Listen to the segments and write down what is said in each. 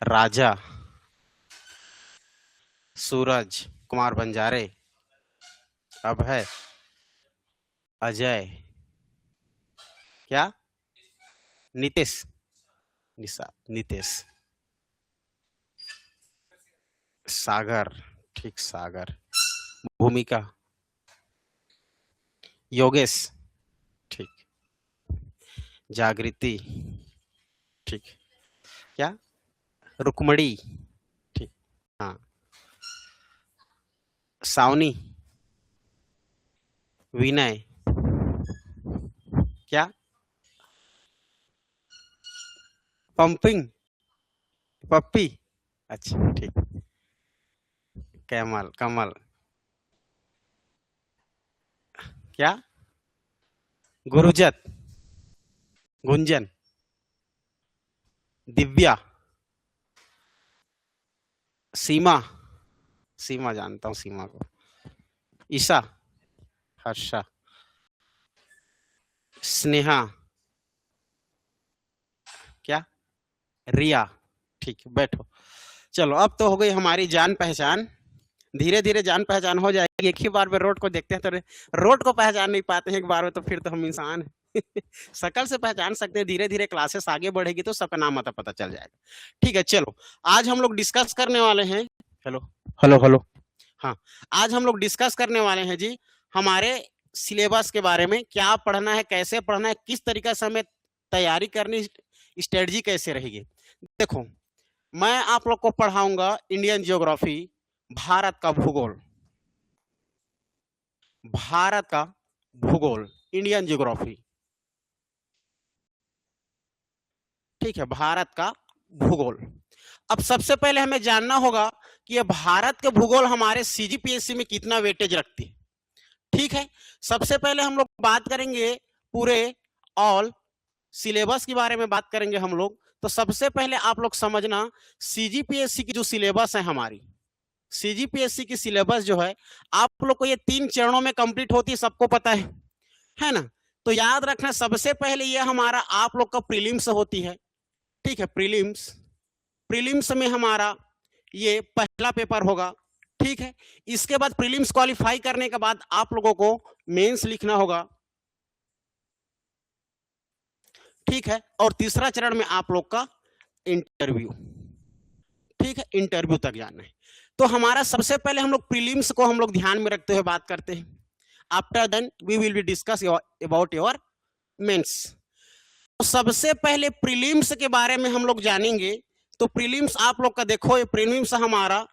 राजा, सूरज, कुमार बंजारे, अभय, अजय, क्या, नीतीश, निशा, नीतीश, सागर, ठीक, सागर, भूमिका, योगेश, ठीक, जागृति, ठीक, क्या, रुक्मणी, ठीक, हाँ, सावनी, विनय, क्या, पंपिंग, पप्पी, अच्छा ठीक, कमल, कमल, क्या, गुरुजत, गुंजन, दिव्या, सीमा, सीमा जानता हूं सीमा को, ईशा, हर्षा, स्नेहा, क्या, रिया, ठीक, बैठो। चलो अब तो हो गई हमारी जान पहचान, धीरे धीरे जान पहचान हो जाएगी। एक ही बार में रोड को देखते हैं तो रोड को पहचान नहीं पाते हैं एक बार में, तो फिर तो हम इंसान हैं। शकल से पहचान सकते हैं, धीरे धीरे क्लासेस आगे बढ़ेगी तो सबका नाम आता पता चल जाएगा। ठीक है, चलो आज हम लोग डिस्कस करने वाले हैं, हेलो हेलो हेलो, हाँ, आज हम लोग डिस्कस करने वाले हैं जी हमारे सिलेबस के बारे में, क्या पढ़ना है, कैसे पढ़ना है, किस तरीके से हमें तैयारी करनी, स्ट्रेटजी कैसे रहेगी। देखो, मैं आप लोग को पढ़ाऊंगा इंडियन ज्योग्राफी, भारत का भूगोल, भारत का भूगोल, इंडियन ज्योग्राफी, ठीक है, भारत का भूगोल। अब सबसे पहले हमें जानना होगा कि ये भारत के भूगोल हमारे सीजीपीएससी में कितना वेटेज रखती है। ठीक है, सबसे पहले हम लोग बात करेंगे पूरे ऑल सिलेबस के बारे में बात करेंगे हम लोग। तो सबसे पहले आप लोग समझना, सीजीपीएससी की जो सिलेबस है हमारी, सीजीपीएससी की सिलेबस जो है आप लोग को ये 3 चरणों में कंप्लीट होती है, सबको पता है ना। तो याद रखना, सबसे पहले ये हमारा आप लोग का प्रीलिम्स होती है, ठीक है, प्रीलिम्स, प्रीलिम्स में हमारा ये पहला पेपर होगा, ठीक है। इसके बाद प्रीलिम्स क्वालिफाई करने के बाद आप लोगों को मेंस लिखना होगा, ठीक है। और तीसरा चरण में आप लोग का इंटरव्यू, ठीक है, इंटरव्यू तक जाना है। तो हमारा सबसे पहले हम लोग प्रीलिम्स को हम लोग ध्यान में रखते हुए बात करते हैं। After then we will be discuss about your mains. तो सबसे पहले प्रीलिम्स के बारे में हम लोग जानेंगे। तो प्रीलिम्स आप लोग का देखो, ये प्रीलिम्स हमारा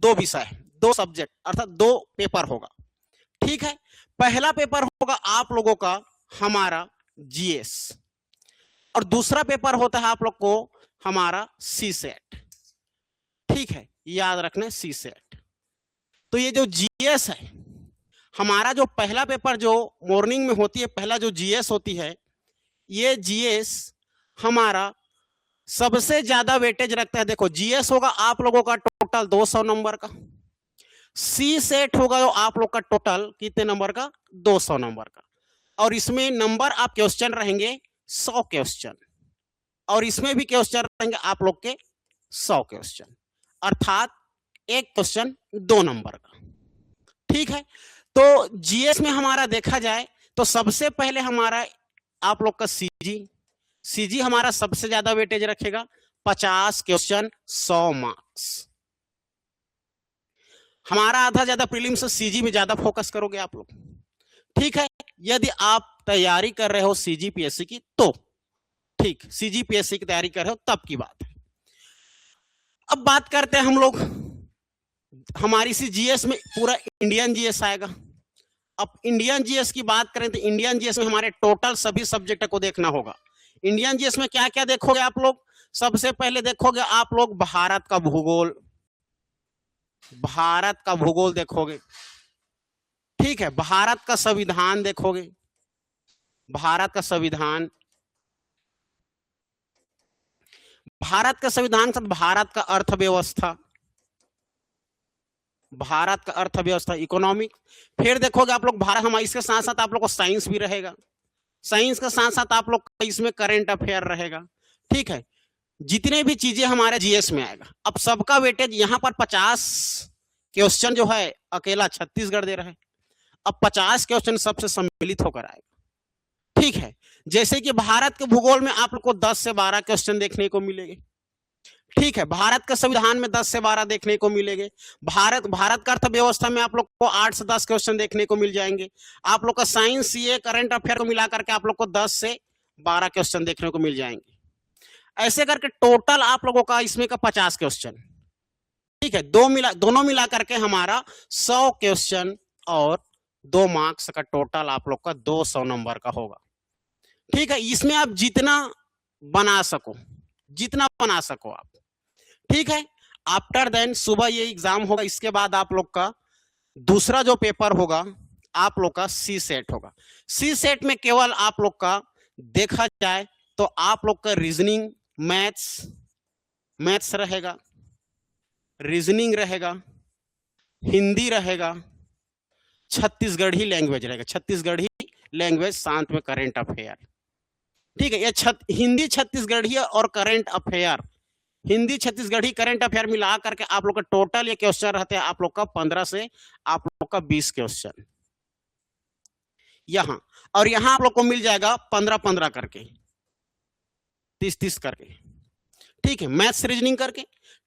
2 विषय, 2 सब्जेक्ट, अर्थात 2 पेपर होगा, ठीक है। पहला पेपर होगा आप लोगों का हमारा जीएस, और दूसरा पेपर होता है आप लोग को हमारा सी सेट, ठीक है, याद रखना सी सेट। तो ये जो जीएस है हमारा, जो पहला पेपर जो मॉर्निंग में होती है, पहला जो जीएस होती है, ये जीएस हमारा सबसे ज्यादा वेटेज रखता है। देखो, जीएस होगा आप लोगों का टोटल 200 नंबर का, सी सेट होगा तो आप लोग का टोटल कितने नंबर का, 200 नंबर का। और इसमें नंबर आप क्वेश्चन रहेंगे 100 क्वेश्चन, और इसमें भी क्वेश्चन रहेंगे आप लोग के 100 क्वेश्चन, अर्थात एक क्वेश्चन 2 नंबर का, ठीक है। तो जीएस में हमारा देखा जाए तो सबसे पहले हमारा आप लोग का सीजी हमारा सबसे ज्यादा वेटेज रखेगा, 50 क्वेश्चन 100 मार्क्स। हमारा आधा ज्यादा प्रीलिम्स सीजी में ज्यादा फोकस करोगे आप लोग, ठीक है। यदि आप तैयारी कर रहे हो सीजीपीएससी की तो ठीक, सीजीपीएससी की तैयारी कर रहे हो तब की बात है। अब बात करते हैं हम लोग, हमारी सी जीएस में पूरा इंडियन जीएस आएगा। अब इंडियन जीएस की बात करें तो इंडियन जीएस में हमारे टोटल सभी सब्जेक्ट को देखना होगा। इंडियन जीएस में क्या क्या देखोगे आप लोग, सबसे पहले देखोगे आप लोग भारत का भूगोल, भारत का भूगोल देखोगे, ठीक है। भारत का संविधान देखोगे, भारत का संविधान, भारत का संविधान के साथ भारत का अर्थव्यवस्था, भारत का अर्थव्यवस्था, इकोनॉमिक। फिर देखोगे आप लोग भारत, हमारे इसके साथ साथ आप लोग को साइंस भी रहेगा, साइंस के साथ साथ आप लोग इसमें करंट अफेयर रहेगा, ठीक है। जितने भी चीजें हमारे जीएस में आएगा, अब सबका वेटेज यहाँ पर 50 क्वेश्चन जो है अकेला छत्तीसगढ़ दे रहा है, अब 50 क्वेश्चन सबसे सम्मिलित होकर आएगा। ठीक है, जैसे कि भारत के भूगोल में आप लोग को 10 से 12 क्वेश्चन देखने को मिलेंगे। ठीक है, भारत का संविधान में 10 से 12 देखने को मिलेंगे। भारत का अर्थव्यवस्था में आप लोग को 8 से 10 क्वेश्चन देखने को मिल जाएंगे। आप लोग का साइंस, ये करंट अफेयर को मिलाकर के आप लोग को 10 से 12 क्वेश्चन देखने को मिल जाएंगे। ऐसे करके टोटल आप लोगों का इसमें का 50 क्वेश्चन। ठीक है, दोनों मिला करके हमारा 100 क्वेश्चन और 2 मार्क्स का टोटल आप लोग का 200 नंबर का होगा। ठीक है, इसमें आप जितना बना सको आप। ठीक है, आफ्टर देन सुबह ये एग्जाम होगा, इसके बाद आप लोग का दूसरा जो पेपर होगा आप लोग का सी सेट होगा। सी सेट में केवल आप लोग का देखा जाए तो आप लोग का रीजनिंग, मैथ्स रहेगा, रीजनिंग रहेगा, हिंदी रहेगा, छत्तीसगढ़ी लैंग्वेज रहेगा, छत्तीसगढ़ी लैंग्वेज, साथ में करंट अफेयर। ठीक है, ये हिंदी छत्तीसगढ़ी और current affair, Hindi Chhattisgarhi current affair मिला करके आप लोग का टोटल ये क्वेश्चन रहते हैं आप लोग का 15 से आप लोग का 20 क्वेश्चन यहां, और यहां आप लोग को मिल जाएगा 15-15 करके, 30-30 करके। ठीक है, मैथ्स रीजनिंग करके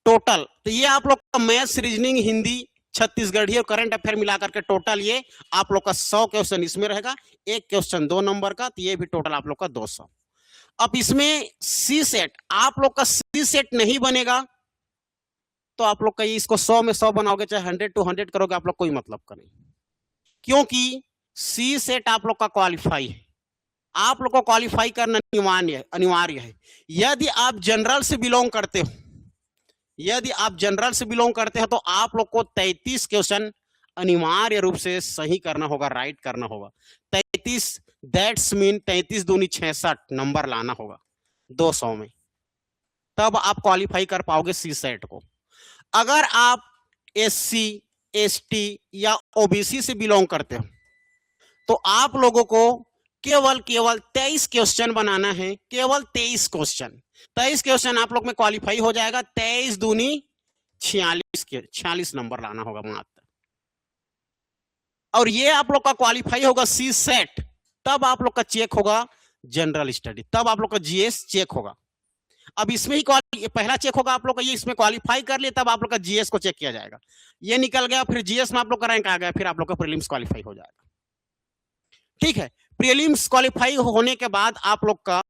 टोटल, तो ये आप लोग का मैथ्स रीजनिंग हिंदी छत्तीसगढ़ी और करंट अफेयर मिला करके टोटल ये आप लोग का 100 क्वेश्चन इसमें रहेगा, एक क्वेश्चन 2 नंबर का, तो ये भी टोटल आप लोग का 200। अब इसमें सी सेट, आप लोग का सी सेट नहीं बनेगा तो आप लोग का इसको 100 में 100 बनाओगे, चाहे 100 to 100 करोगे, आप लोग कोई मतलब का नहीं, क्योंकि सी सेट आप लोग का क्वालिफाई है, आप लोग को क्वालिफाई करना अनिवार्य है। यदि आप जनरल से बिलोंग करते हो, तो आप लोग को 33 क्वेश्चन अनिवार्य रूप से सही करना होगा, राइट करना होगा। 33 दैट्स मीन 33 दूनी 66 नंबर लाना होगा 200 में, तब आप क्वालिफाई कर पाओगे सी सेट को। अगर आप SC, ST या OBC से बिलोंग करते हो तो आप लोगों को केवल 23 क्वेश्चन बनाना है, केवल 23 क्वेश्चन आप लोग में क्वालिफाई हो जाएगा। 23 दूनी 46 नंबर लाना होगा मात्र, और ये आप लोग का क्वालिफाई होगा सी सेट, तब आप लोग का चेक होगा जनरल स्टडी, तब आप लोग का GS चेक होगा। अब इसमें ही पहला चेक होगा आप लोग का, ये इसमें क्वालिफाई कर लिए तब आप लोग का GS को चेक किया जाएगा, ये निकल गया, फिर GS में आप लोग का रैंक आ गया, फिर आप लोग का प्रीलिम्स क्वालिफाई हो जाएगा। ठीक है, प्रीलिम्स क्वालिफाई होने के बाद आप लोग का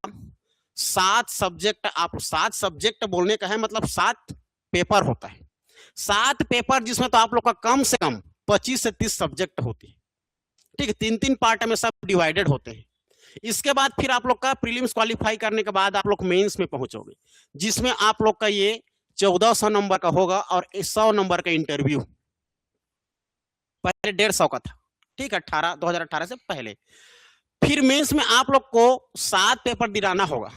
7 सब्जेक्ट बोलने का है, मतलब 7 पेपर होता है, 7 पेपर, जिसमें तो आप लोग का कम से कम 25 से 30 सब्जेक्ट होती है। ठीक है, 3-3 पार्ट में सब डिवाइडेड होते हैं। इसके बाद फिर आप लोग का प्रीलिम्स क्वालिफाई करने के बाद आप लोग मेंस में पहुंचोगे, जिसमें आप लोग का ये 1400 नंबर का होगा, और 100 नंबर का इंटरव्यू, पहले 150 का था। ठीक है, 2018 से पहले। फिर मेंस में आप लोग को 7 पेपर दिलाना होगा।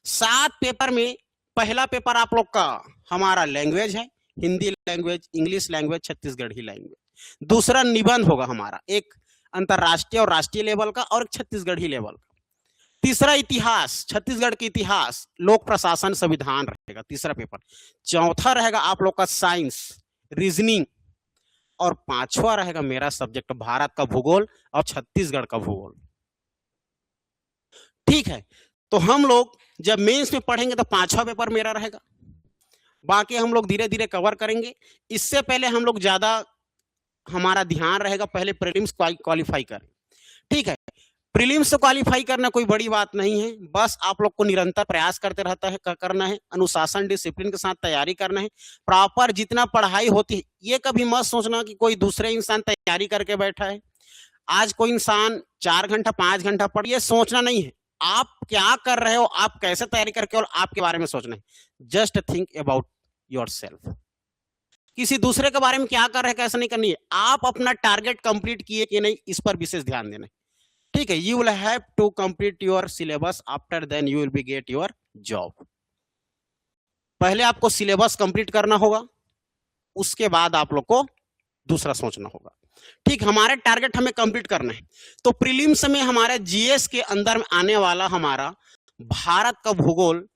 7 पेपर में पहला पेपर आप लोग का हमारा लैंग्वेज है, Hindi language, English language, Chhattisgarhi language. दूसरा निबंध होगा हमारा, एक अंतरराष्ट्रीय और राष्ट्रीय लेवल का और एक छत्तीसगढ़ी लेवल का। तीसरा इतिहास, छत्तीसगढ़ के इतिहास, लोक प्रशासन, संविधान रहेगा तीसरा पेपर। चौथा रहेगा आप लोग का साइंस, रीजनिंग, और 5वां रहेगा मेरा सब्जेक्ट भारत का भूगोल और छत्तीसगढ़ का भूगोल। ठीक है, तो हम लोग जब मेंस में पढ़ेंगे तो 5वां पेपर मेरा रहेगा, बाकी हम लोग धीरे धीरे कवर करेंगे। इससे पहले हम लोग ज्यादा हमारा ध्यान रहेगा पहले प्रीलिम्स क्वालिफाई करें। ठीक है, प्रीलिम्स क्वालिफाई करना कोई बड़ी बात नहीं है, बस आप लोग को निरंतर प्रयास करना है, अनुशासन डिसिप्लिन के साथ तैयारी करना है, प्रॉपर जितना पढ़ाई होती है। ये कभी मत सोचना कि कोई दूसरे इंसान तैयारी करके बैठा है, आज कोई इंसान 4 घंटा 5 घंटा पढ़, ये सोचना नहीं है। आप क्या कर रहे हो, आप कैसे तैयारी करके, और आपके बारे में सोचना है। जस्ट थिंक अबाउट योरसेल्फ, किसी दूसरे के बारे में क्या कर रहे हैं कैसे नहीं करनी है, आप अपना टारगेट कंप्लीट किए कि नहीं, इस पर विशेष ध्यान देना है। ठीक है, you will have to complete your syllabus, after then you will be get your job. पहले आपको सिलेबस कंप्लीट करना होगा, उसके बाद आप लोग को दूसरा सोचना होगा। ठीक, हमारे टारगेट हमें कंप्लीट करना है। तो प्रीलिम्स में हमारे GS के अंदर में आने वाला हमारा भारत का भूगोल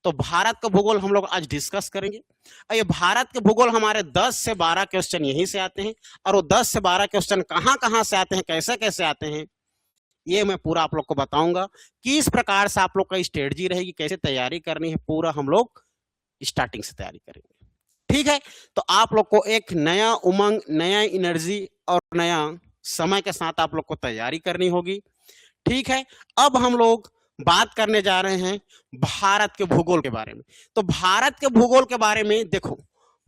तो भारत का भूगोल हम लोग आज डिस्कस करेंगे। और ये भारत के भूगोल हमारे 10 से 12 क्वेश्चन यहीं से आते हैं, और वो 10 से 12 क्वेश्चन कहां से आते हैं, कैसे कैसे आते हैं, ये मैं पूरा आप लोग को बताऊंगा। किस प्रकार से आप लोग का स्ट्रेटजी रहेगी, कैसे तैयारी करनी है, पूरा हम लोग स्टार्टिंग से तैयारी करेंगे। ठीक है, तो आप लोग को एक नया उमंग, नया एनर्जी और नया समय के साथ आप लोग को तैयारी करनी होगी। ठीक है, अब हम लोग बात करने जा रहे हैं भारत के भूगोल के बारे में। तो भारत के भूगोल के बारे में देखो,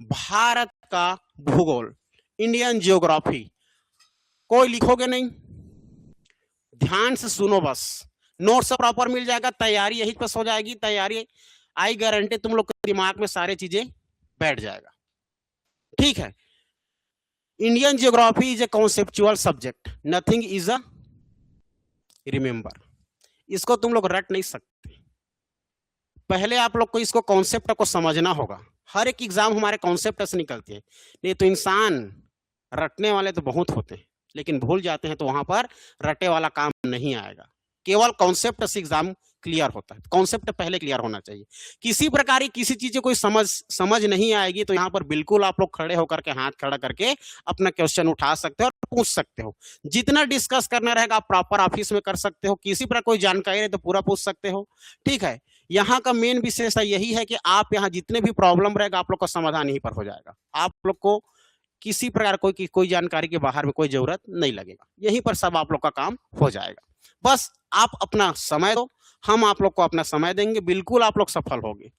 भारत का भूगोल, इंडियन जियोग्राफी, कोई लिखोगे नहीं, ध्यान से सुनो, बस नोट्स प्रॉपर मिल जाएगा, तैयारी यही पर हो जाएगी, तैयारी आई गारंटी तुम लोग के दिमाग में सारी चीजें बैठ जाएगा। ठीक है, Indian geography is a conceptual subject, nothing is a remember, इसको तुम लोग रट नहीं सकते, पहले आप लोग को इसको कॉन्सेप्ट को समझना होगा। हर एक एग्जाम हमारे कॉन्सेप्ट से निकलती है, नहीं तो इंसान रटने वाले तो बहुत होते हैं, लेकिन भूल जाते हैं, तो वहां पर रटे वाला काम नहीं आएगा, केवल कॉन्सेप्ट से एग्जाम क्लियर होता है। कॉन्सेप्ट पहले क्लियर होना चाहिए। किसी प्रकार की किसी चीज कोई समझ नहीं आएगी तो यहाँ पर बिल्कुल आप लोग खड़े होकर के, हाथ खड़ा करके अपना क्वेश्चन उठा सकते हो और पूछ सकते हो। जितना डिस्कस करना रहेगा आप प्रॉपर ऑफिस में कर सकते हो, किसी प्रकार कोई जानकारी रहे तो पूरा पूछ सकते हो। ठीक है, यहाँ का मेन विशेषता यही है कि आप यहाँ जितने भी प्रॉब्लम रहेगा आप लोग का समाधान यहीं पर हो जाएगा। आप लोग को किसी प्रकार कोई जानकारी के बाहर में कोई जरूरत नहीं लगेगा, यहीं पर सब आप लोग का काम हो जाएगा। बस आप अपना समय दो, हम आप लोग को अपना समय देंगे, बिल्कुल आप लोग सफल होंगे।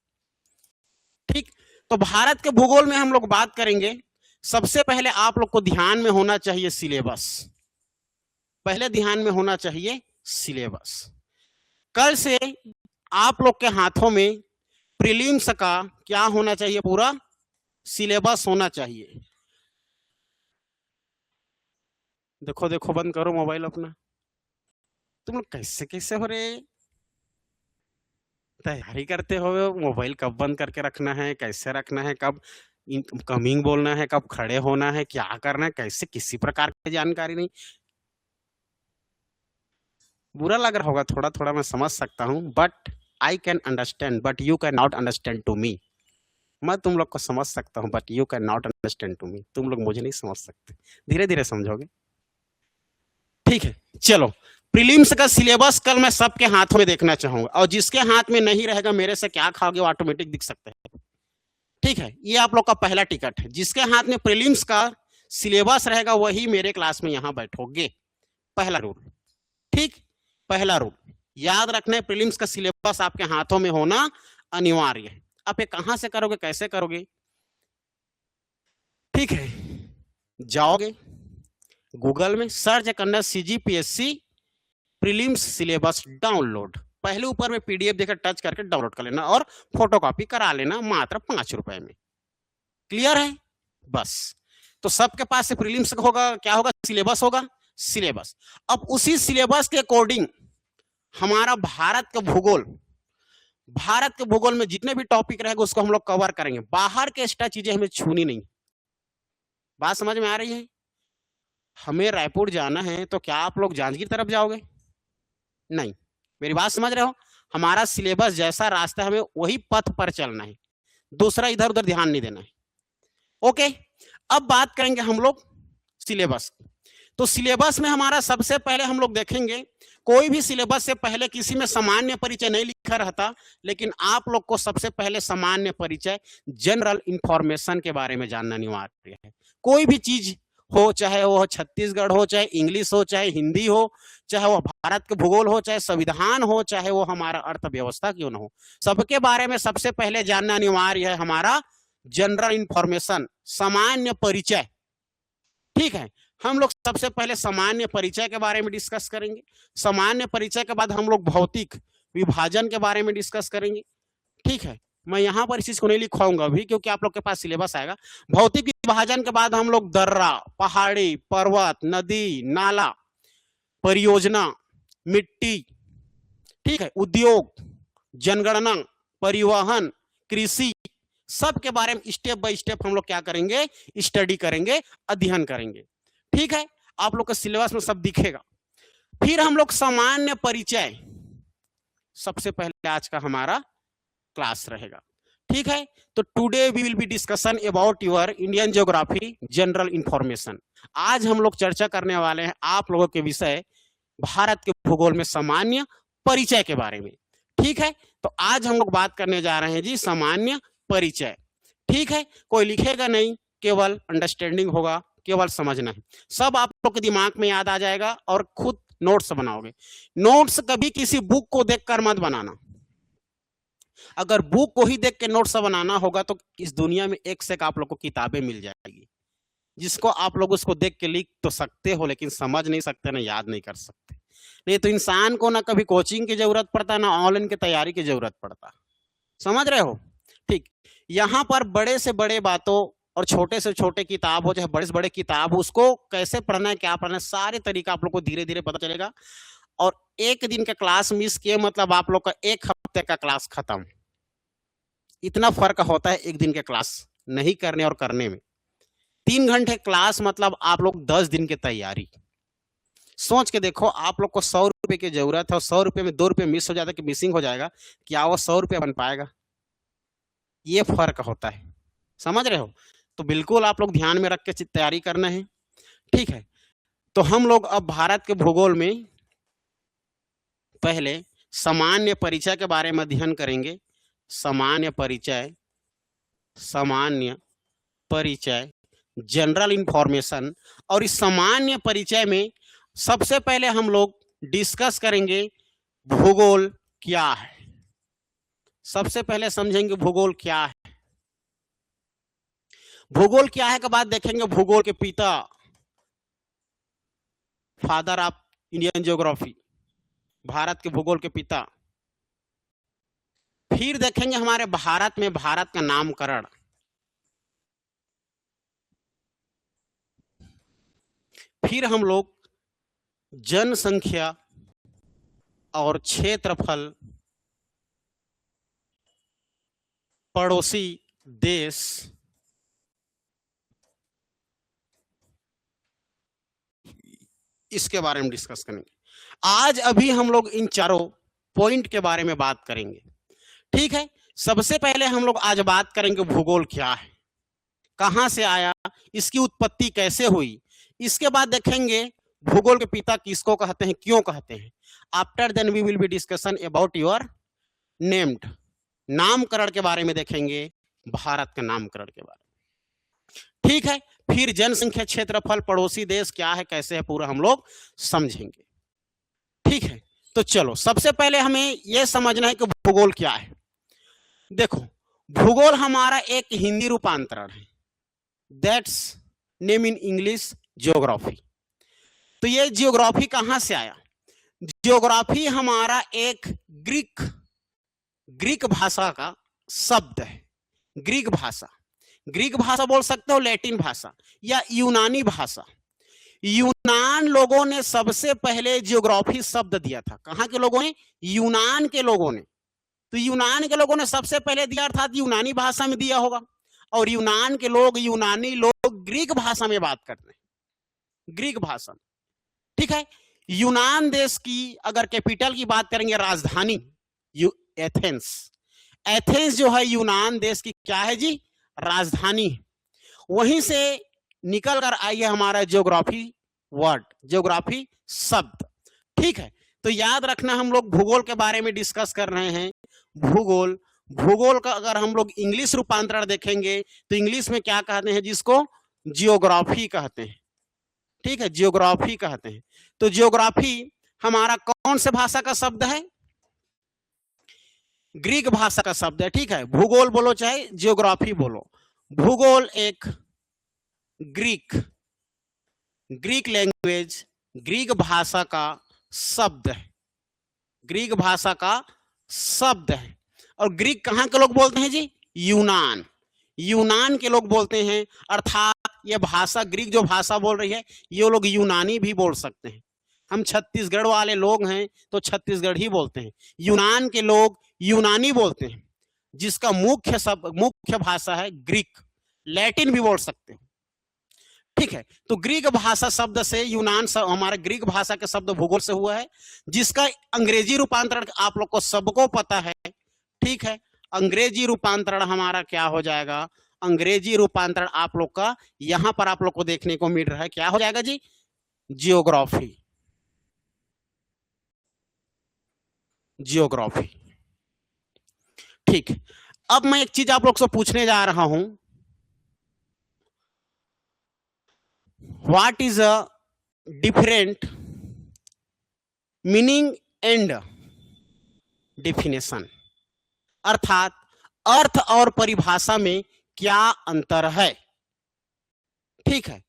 ठीक, तो भारत के भूगोल में हम लोग बात करेंगे। सबसे पहले आप लोग को ध्यान में होना चाहिए सिलेबस, पहले ध्यान में होना चाहिए सिलेबस। कल से आप लोग के हाथों में प्रीलिम्स का क्या होना चाहिए, पूरा सिलेबस होना चाहिए। देखो देखो, बंद करो मोबाइल अपना, तुम लोग कैसे कैसे हो रहे, तैयारी करते हो, मोबाइल कब बंद करके रखना है, कैसे रखना है, कब कमिंग बोलना है, कब खड़े होना है, क्या करना है, कैसे, किसी प्रकार की जानकारी नहीं। बुरा लग रहा होगा थोड़ा थोड़ा, मैं समझ सकता हूं, but I can understand, but you can not understand to me. मैं तुम लोग को समझ सकता हूं, but you can not understand to me, तुम लोग मुझे नहीं समझ सकते, धीरे धीरे समझोगे। ठीक है, चलो, प्रीलिम्स का सिलेबस कल मैं सबके हाथों में देखना चाहूंगा, और जिसके हाथ में नहीं रहेगा मेरे से क्या खाओगे वो ऑटोमेटिक दिख सकते हैं। ठीक है, ये आप लोग का पहला टिकट है, जिसके हाथ में प्रीलिम्स का सिलेबस रहेगा वही मेरे क्लास में यहां बैठोगे, पहला रूल। ठीक, पहला रूल याद रखना है, प्रीलिम्स का सिलेबस आपके हाथों में होना अनिवार्य है। आप ये कहां से करोगे, कैसे करोगे? ठीक है, जाओगे गूगल में सर्च करना CGPSC प्रीलिम्स सिलेबस डाउनलोड, पहले ऊपर में PDF देकर टच करके डाउनलोड कर लेना और फोटोकॉपी करा लेना, मात्र 5 रुपए में। क्लियर है? बस, तो सबके पास से प्रीलिम्स होगा, क्या होगा, सिलेबस होगा, सिलेबस। अब उसी सिलेबस के अकॉर्डिंग हमारा भारत का भूगोल, भारत के भूगोल में जितने भी टॉपिक रहेगा उसको हम लोग कवर करेंगे, बाहर के एक्स्ट्रा चीजें हमें छूनी नहीं। बात समझ में आ रही है? हमें रायपुर जाना है तो क्या आप लोग जांजगीर तरफ जाओगे? नहीं, मेरी बात समझ रहे हो? हमारा सिलेबस जैसा रास्ता है हमें वही पथ पर चलना है, दूसरा इधर उधर ध्यान नहीं देना है। ओके, अब बात करेंगे हम लोग सिलेबस। तो सिलेबस में हमारा सबसे पहले हम लोग देखेंगे, कोई भी सिलेबस से पहले किसी में सामान्य परिचय नहीं लिखा रहता, लेकिन आप लोग को सबसे पहले सामान्य परिचय, जनरल इंफॉर्मेशन के बारे में जानना अनिवार्य है। कोई भी चीज हो, चाहे वो छत्तीसगढ़ हो, चाहे इंग्लिश हो, चाहे हिंदी हो, चाहे वो भारत के भूगोल हो, चाहे संविधान हो, चाहे वो हमारा अर्थव्यवस्था क्यों ना हो, सबके बारे में सबसे पहले जानना अनिवार्य है हमारा जनरल इंफॉर्मेशन, सामान्य परिचय। ठीक है, हम लोग सबसे पहले सामान्य परिचय के बारे में डिस्कस करेंगे। सामान्य परिचय के बाद हम लोग भौतिक विभाजन के बारे में डिस्कस करेंगे। ठीक है, मैं यहां पर इस चीज को नहीं लिखवाऊंगा अभी, क्योंकि आप लोग के पास सिलेबस आएगा। भौतिक विभाजन के बाद हम लोग दर्रा, पहाड़ी, पर्वत, नदी, नाला, परियोजना, मिट्टी, ठीक है, उद्योग, जनगणना, परिवहन, कृषि, सब के बारे में स्टेप बाय स्टेप हम लोग क्या करेंगे, स्टडी करेंगे, अध्ययन करेंगे। ठीक है, आप लोग के सिलेबस में सब दिखेगा। फिर हम लोग सामान्य परिचय, सबसे पहले आज का हमारा क्लास रहेगा। ठीक है, तो today we will be discussion about your Indian geography general information. आज हम लोग चर्चा करने वाले हैं आप लोगों के विषय भारत के भूगोल में सामान्य परिचय के बारे में। ठीक है, तो आज हम लोग बात करने जा रहे हैं जी सामान्य परिचय। ठीक है, कोई लिखेगा नहीं, केवल अंडरस्टैंडिंग होगा, केवल समझना है, सब आप लोग के दिमाग में याद आ जाएगा और खुद नोट्स बनाओगे। नोट्स कभी किसी बुक को देखकर मत बनाना। अगर बुक को ही देख के नोट्स बनाना होगा तो इस दुनिया में एक से एक आप लोग को किताबें मिल जाएगी, जिसको आप लोग उसको देख के लिख तो सकते हो, लेकिन समझ नहीं सकते ना याद नहीं कर सकते। नहीं तो इंसान को ना कभी कोचिंग की जरूरत पड़ता, ना ऑनलाइन की तैयारी की जरूरत पड़ता। समझ रहे हो? ठीक, यहाँ पर बड़े से बड़े बातों और छोटे से छोटे किताब हो चाहे बड़े से बड़े किताब हो, उसको कैसे पढ़ना है, क्या पढ़ना है, सारे तरीका आप लोग को धीरे धीरे पता चलेगा। और एक दिन का क्लास मिस किए मतलब आप लोग का एक हफ्ते का क्लास खत्म। इतना फर्क होता है एक दिन के क्लास नहीं करने और करने में। 3 घंटे क्लास मतलब आप लोग 10 दिन की तैयारी। सोच के देखो, आप लोग को 100 रुपए की जरूरत है और 100 रुपए में 2 रुपए मिस हो जाता है कि मिसिंग हो जाएगा, क्या वो 100 रुपये बन पाएगा? ये फर्क होता है, समझ रहे हो? तो बिल्कुल आप लोग ध्यान में रख के तैयारी करना है। ठीक है, तो हम लोग अब भारत के भूगोल में पहले सामान्य परिचय के बारे में अध्ययन करेंगे। सामान्य परिचय, सामान्य परिचय, जनरल इंफॉर्मेशन। और इस सामान्य परिचय में सबसे पहले हम लोग डिस्कस करेंगे भूगोल क्या है। सबसे पहले समझेंगे भूगोल क्या है। भूगोल क्या है के बाद देखेंगे भूगोल के पिता, father of Indian geography, Bharat के भूगोल के पिता। फिर देखेंगे हमारे भारत में भारत का नामकरण। फिर हम लोग जनसंख्या और क्षेत्रफल, पड़ोसी देश, इसके बारे में डिस्कस करेंगे। आज अभी हम लोग इन चारों पॉइंट के बारे में बात करेंगे। ठीक है, सबसे पहले हम लोग आज बात करेंगे भूगोल क्या है, कहां से आया, इसकी उत्पत्ति कैसे हुई। इसके बाद देखेंगे भूगोल के पिता किसको कहते हैं, क्यों कहते हैं। After then we will be discussion about your named, नामकरण के बारे में देखेंगे, भारत के नामकरण के बारे में। ठीक है, फिर जनसंख्या, क्षेत्रफल, पड़ोसी देश क्या है, कैसे है, पूरा हम लोग समझेंगे। ठीक है, तो चलो सबसे पहले हमें यह समझना है कि भूगोल क्या है। देखो, भूगोल हमारा एक हिंदी रूपांतरण है, that's name in English geography. तो ये ज्योग्राफी कहां से आया? ज्योग्राफी हमारा एक ग्रीक भाषा का शब्द है। ग्रीक भाषा बोल सकते हो, लैटिन भाषा या यूनानी भाषा। यूनान लोगों ने सबसे पहले ज्योग्राफी शब्द दिया था। कहां के लोगों ने? यूनान के लोगों ने। तो यूनान के लोगों ने सबसे पहले दिया, अर्थात यूनानी भाषा में दिया होगा। और यूनान के लोग, यूनानी लोग ग्रीक भाषा में बात करते हैं, ग्रीक भाषा। ठीक है, यूनान देश की अगर कैपिटल की बात करेंगे, राजधानी एथेंस। एथेंस जो है यूनान देश की क्या है जी? राजधानी। वहीं से निकल कर आई है हमारा ज्योग्राफी वर्ड, ज्योग्राफी शब्द। ठीक है, तो याद रखना, हम लोग भूगोल के बारे में डिस्कस कर रहे हैं। भूगोल का अगर हम लोग इंग्लिश रूपांतरण देखेंगे तो इंग्लिश में क्या कहते हैं, जिसको जियोग्राफी कहते हैं। ठीक है, जियोग्राफी कहते हैं। तो जियोग्राफी हमारा कौन से भाषा का शब्द है? ग्रीक भाषा का शब्द है। ठीक है, भूगोल बोलो चाहे जियोग्राफी बोलो, भूगोल एक ग्रीक लैंग्वेज, ग्रीक भाषा का शब्द है, ग्रीक भाषा का शब्द है। और ग्रीक कहां के लोग बोलते हैं जी? यूनान के लोग बोलते हैं। अर्थात ये भाषा, ग्रीक जो भाषा बोल रही है, ये लोग यूनानी भी बोल सकते हैं। हम छत्तीसगढ़ वाले लोग हैं तो छत्तीसगढ़ ही बोलते हैं। यूनान के लोग यूनानी बोलते हैं, जिसका मुख्य भाषा है ग्रीक। लैटिन भी बोल सकते हैं। ठीक है, तो ग्रीक भाषा शब्द से यूनान हमारा ग्रीक भाषा के शब्द भूगोल से हुआ है, जिसका अंग्रेजी रूपांतरण आप लोग को सबको पता है। ठीक है, अंग्रेजी रूपांतरण हमारा क्या हो जाएगा, अंग्रेजी रूपांतरण आप लोग का यहां पर आप लोग को देखने को मिल रहा है, क्या हो जाएगा जी, जियोग्राफी, जियोग्राफी। ठीक, अब मैं एक चीज आप लोग से पूछने जा रहा हूं, what is a different meaning and definition, अर्थात अर्थ और परिभाषा में क्या अंतर है। ठीक है,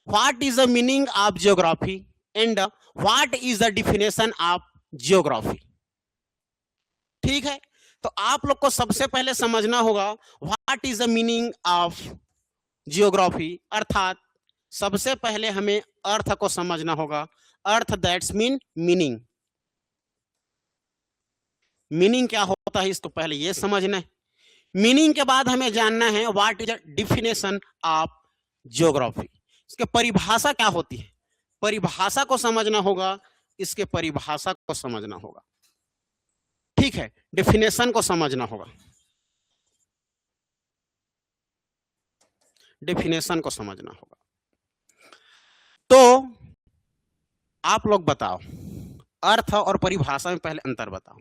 what is the meaning of geography and what is the definition of geography. ठीक है, तो आप लोग को सबसे पहले समझना होगा what is the meaning of geography, अर्थात सबसे पहले हमें अर्थ को समझना होगा। अर्थ दैट्स मीन मीनिंग, मीनिंग क्या होता है इसको पहले ये समझना है। मीनिंग के बाद हमें जानना है what is the definition of geography, इसके परिभाषा क्या होती है, परिभाषा को समझना होगा, इसके परिभाषा को समझना होगा। ठीक है, डेफिनेशन को समझना होगा, डेफिनेशन को समझना होगा। तो आप लोग बताओ, अर्थ और परिभाषा में पहले अंतर बताओ,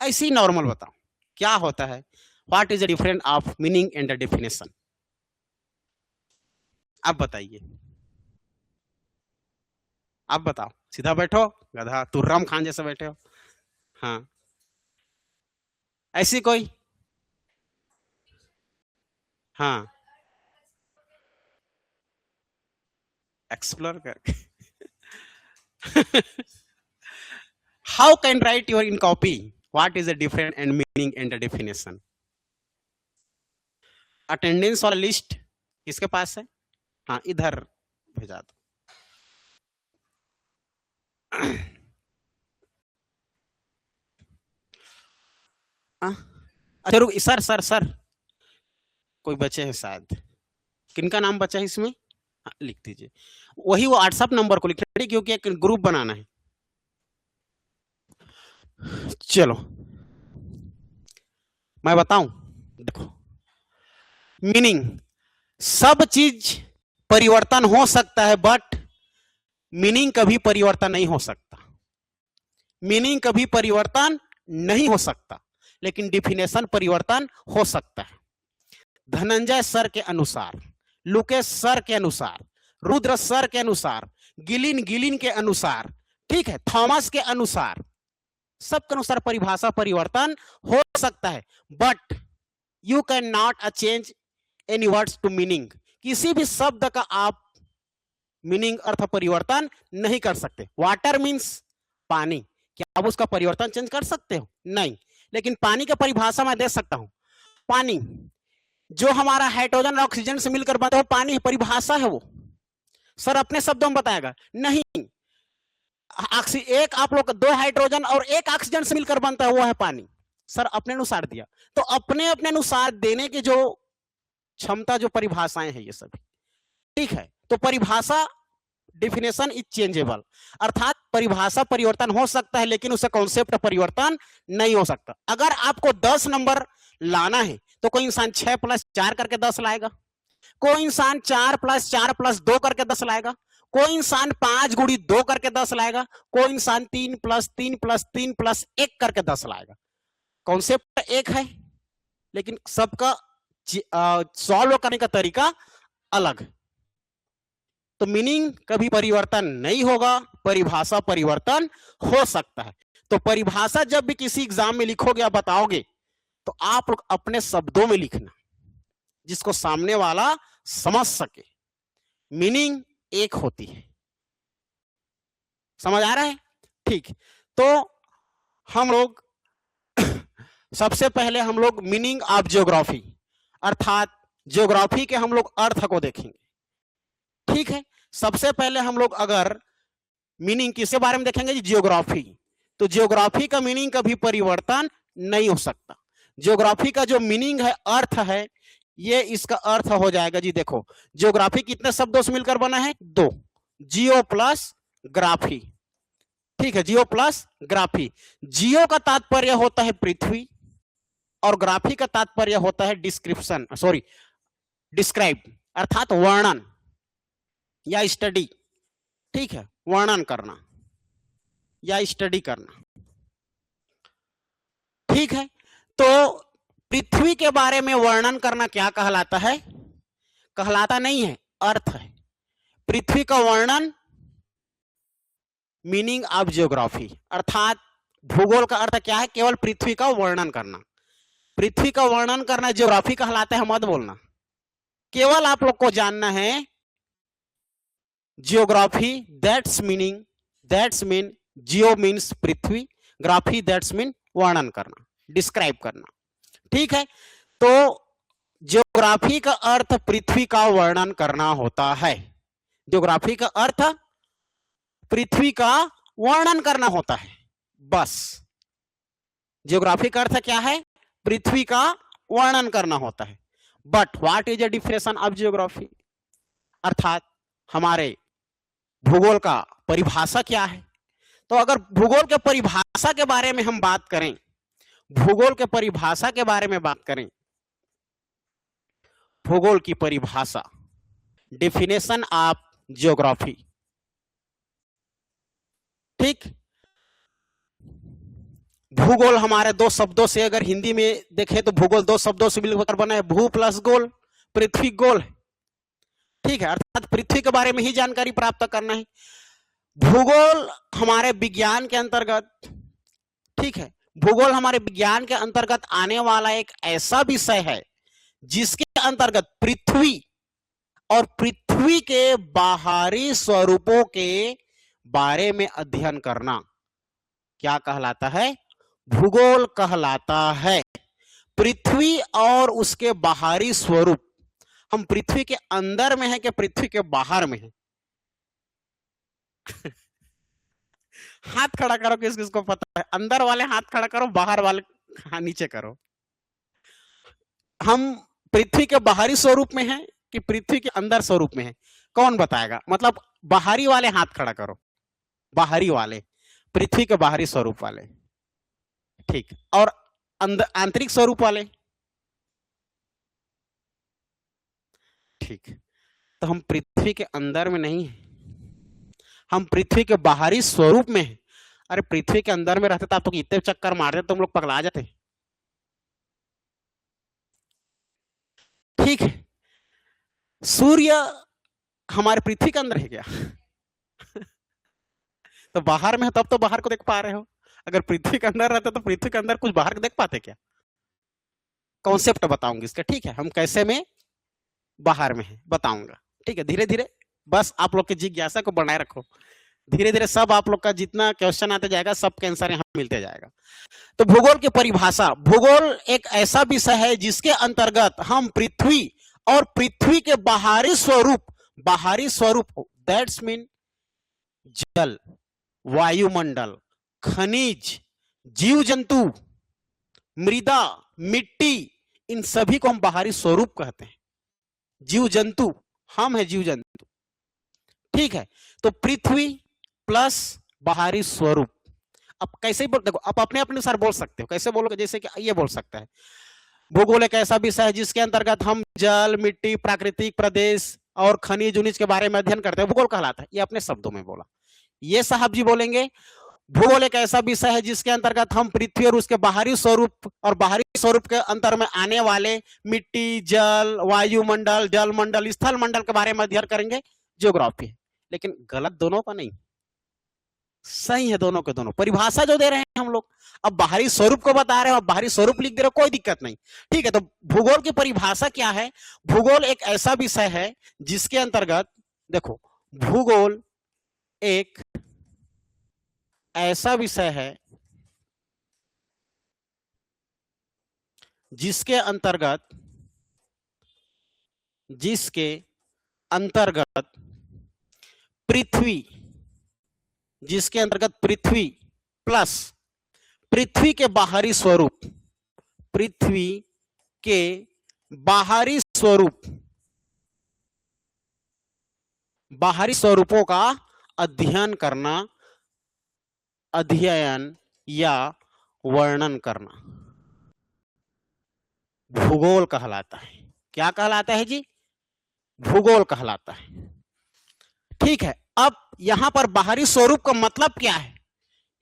ऐसे ही नॉर्मल बताओ क्या होता है, what is the difference of meaning and the definition. आप बताइए, आप बताओ, सीधा बैठो, गधा तुर्रम खान जैसे बैठे हो। हाँ, ऐसी कोई, हाँ, एक्सप्लोर कर how can write you're in copy what is the different and meaning and the definition. Attendance वाला लिस्ट किसके पास है, हाँ इधर भेजा दो। अच्छा रुक, सर सर सर कोई बचे हैं शायद, किनका नाम बचा है इसमें, हाँ, लिख दीजिए। वही वो व्हाट्सएप नंबर को लिखना है क्योंकि एक ग्रुप बनाना है। चलो मैं बताऊं, देखो मीनिंग, सब चीज परिवर्तन हो सकता है बट मीनिंग कभी परिवर्तन नहीं हो सकता, मीनिंग कभी परिवर्तन नहीं हो सकता, लेकिन डिफिनेशन परिवर्तन हो सकता है। धनंजय सर के अनुसार, लुकेश सर के अनुसार, रुद्र सर के अनुसार, गिलिन गिलिन के अनुसार, ठीक है, थॉमस के अनुसार, सबके अनुसार परिभाषा परिवर्तन हो सकता है, but you can not change any words to meaning, किसी भी शब्द का आप मीनिंग अर्थ परिवर्तन नहीं कर सकते। वाटर मीन्स पानी, क्या आप उसका परिवर्तन चेंज कर सकते हो, नहीं, लेकिन पानी का परिभाषा मैं दे सकता हूं। पानी जो हमारा हाइड्रोजन और ऑक्सीजन से मिलकर बनता है वो पानी परिभाषा है, वो सर अपने शब्दों में बताएगा नहीं, एक आप लोग दो हाइड्रोजन और एक ऑक्सीजन से मिलकर बनता है वो है पानी, सर अपने अनुसार दिया। तो अपने अपने अनुसार देने की जो क्षमता, जो परिभाषाएं हैं ये सभी, ठीक है। तो परिभाषा डिफिनेशन इज चेंजेबल, अर्थात परिभाषा परिवर्तन हो सकता है लेकिन उसका कॉन्सेप्ट परिवर्तन नहीं हो सकता। अगर आपको 10 नंबर लाना है तो कोई इंसान 6 + 4 करके 10 लाएगा, कोई इंसान 4 + 4 + 2 करके 10 लाएगा, कोई इंसान 5 × 2 करके 10 लाएगा, कोई इंसान 3 + 3 + 3 + 1 करके 10 लाएगा। कॉन्सेप्ट एक है लेकिन सबका सॉल्व करने का तरीका अलग है। तो मीनिंग कभी परिवर्तन नहीं होगा, परिभाषा परिवर्तन हो सकता है। तो परिभाषा जब भी किसी एग्जाम में लिखोगे या बताओगे तो आप लोग अपने शब्दों में लिखना जिसको सामने वाला समझ सके, मीनिंग एक होती है। समझ आ रहा है, ठीक। तो हम लोग सबसे पहले हम लोग मीनिंग ऑफ जियोग्राफी अर्थात जियोग्राफी के हम लोग अर्थ को देखेंगे, ठीक है। सबसे पहले हम लोग अगर मीनिंग किसके बारे में देखेंगे जी, जियोग्राफी। तो जियोग्राफी का मीनिंग कभी परिवर्तन नहीं हो सकता। जियोग्राफी का जो मीनिंग है, अर्थ है, ये इसका अर्थ हो जाएगा जी, देखो जियोग्राफी कितने शब्दों से मिलकर बना है, 2, जियो प्लस ग्राफी, ठीक है, जियो प्लस ग्राफी। जियो का तात्पर्य होता है पृथ्वी और ग्राफी का तात्पर्य होता है डिस्क्रिप्शन, सॉरी डिस्क्राइब, अर्थात वर्णन या स्टडी। ठीक है, वर्णन करना या स्टडी करना। ठीक है, तो पृथ्वी के बारे में वर्णन करना क्या कहलाता है? कहलाता नहीं है, अर्थ है। पृथ्वी का वर्णन मीनिंग ऑफ जियोग्राफी, अर्थात भूगोल का अर्थ क्या है? केवल पृथ्वी का वर्णन करना। पृथ्वी का वर्णन करना जियोग्राफी कहलाता है, मत बोलना। केवल आप लोग को जानना है geography, that's mean Jio means Prithvi, graphy that's mean वर्णन करना, डिस्क्राइब करना। ठीक है, तो जियोग्राफी का अर्थ पृथ्वी का वर्णन करना होता है। जियोग्राफी का अर्थ पृथ्वी का वर्णन करना होता है, बस। जियोग्राफी का अर्थ क्या है? पृथ्वी का वर्णन करना होता है। But what is the definition of geography, अर्थात हमारे भूगोल का परिभाषा क्या है? तो अगर भूगोल के परिभाषा के बारे में हम बात करें, भूगोल के परिभाषा के बारे में बात करें, भूगोल की परिभाषा, डेफिनेशन ऑफ जियोग्राफी। ठीक, भूगोल हमारे दो शब्दों से, अगर हिंदी में देखें तो भूगोल दो शब्दों से मिलकर बना है, भू प्लस गोल, पृथ्वी गोल। ठीक है, अर्थात पृथ्वी के बारे में ही जानकारी प्राप्त करना है। भूगोल हमारे विज्ञान के अंतर्गत, ठीक है, भूगोल हमारे विज्ञान के अंतर्गत आने वाला एक ऐसा विषय है जिसके अंतर्गत पृथ्वी और पृथ्वी के बाहरी स्वरूपों के बारे में अध्ययन करना क्या कहलाता है? भूगोल कहलाता है। पृथ्वी और उसके बाहरी स्वरूप, हम पृथ्वी के अंदर में है कि पृथ्वी के बाहर में है? हाथ खड़ा करो किस किसको पता है। अंदर वाले हाथ खड़ा करो, बाहर वाले नीचे करो। हम पृथ्वी के बाहरी स्वरूप में हैं कि पृथ्वी के अंदर स्वरूप में है? कौन बताएगा? मतलब बाहरी वाले हाथ खड़ा करो, बाहरी वाले, पृथ्वी के बाहरी स्वरूप वाले। ठीक, और अंदर आंतरिक स्वरूप वाले? ठीक, तो हम पृथ्वी के अंदर में नहीं है, हम पृथ्वी के बाहरी स्वरूप में हैं। अरे पृथ्वी के अंदर में रहते तो आप तो इतने चक्कर मारते तुम लोग पगला जाते। ठीक है, सूर्य हमारे पृथ्वी के अंदर है क्या? तो बाहर में है, तब तो बाहर को देख पा रहे हो। अगर पृथ्वी के अंदर रहते तो पृथ्वी के अंदर कुछ बाहर को देख पाते क्या? कॉन्सेप्ट बताऊंगी इसका। ठीक है, हम कैसे में बाहर में है बताऊंगा। ठीक है, धीरे धीरे, बस आप लोग की जिज्ञासा को बनाए रखो। धीरे धीरे सब आप लोग का जितना क्वेश्चन आता जाएगा, सब के आंसर यहां मिलते जाएगा। तो भूगोल की परिभाषा, भूगोल एक ऐसा विषय है जिसके अंतर्गत हम पृथ्वी और पृथ्वी के बाहरी स्वरूप दैट्स मीन जल, वायुमंडल, खनिज, जीव जंतु, मृदा, मिट्टी, इन सभी को हम बाहरी स्वरूप कहते हैं। जीव जंतु, हम है जीव जंतु। ठीक है, तो पृथ्वी प्लस बाहरी स्वरूप। अब कैसे बोल, देखो आप अपने अनुसार बोल सकते हो। कैसे बोलोगे? जैसे कि ये बोल सकता है, भूगोल एक ऐसा विषय है जिसके अंतर्गत हम जल, मिट्टी, प्राकृतिक प्रदेश और खनिज उनिज के बारे में अध्ययन करते हैं, भूगोल कहलाता है। ये अपने शब्दों में बोला। ये साहब जी बोलेंगे भूगोल एक ऐसा विषय है जिसके अंतर्गत हम पृथ्वी और उसके बाहरी स्वरूप और बाहरी स्वरूप के अंतर में आने वाले मिट्टी, जल, वायुमंडल, जल मंडल, स्थल मंडल के बारे में अध्ययन करेंगे, जियोग्राफी। लेकिन गलत दोनों का नहीं, सही है दोनों के दोनों। परिभाषा जो दे रहे हैं हम लोग, अब बाहरी स्वरूप को बता रहे हो, अब बाहरी स्वरूप लिख दे रहे हो, कोई दिक्कत नहीं। ठीक है, तो भूगोल की परिभाषा क्या है? भूगोल एक ऐसा विषय है जिसके अंतर्गत, देखो, भूगोल एक ऐसा विषय है जिसके अंतर्गत पृथ्वी प्लस पृथ्वी के बाहरी स्वरूप, पृथ्वी के बाहरी स्वरूपों का अध्ययन या वर्णन करना। भूगोल कहलाता है। क्या कहलाता है जी? भूगोल कहलाता है। ठीक है, अब यहां पर बाहरी स्वरूप का मतलब क्या है?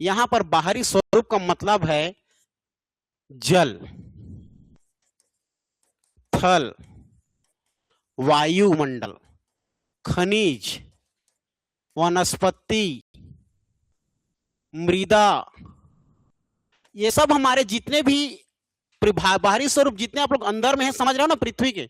यहां पर बाहरी स्वरूप का मतलब है जल, थल, वायुमंडल, खनिज, वनस्पति, मृदा, ये सब हमारे जितने भी बाहरी स्वरूप जितने आप लोग अंदर में है, समझ रहे हो ना, पृथ्वी के,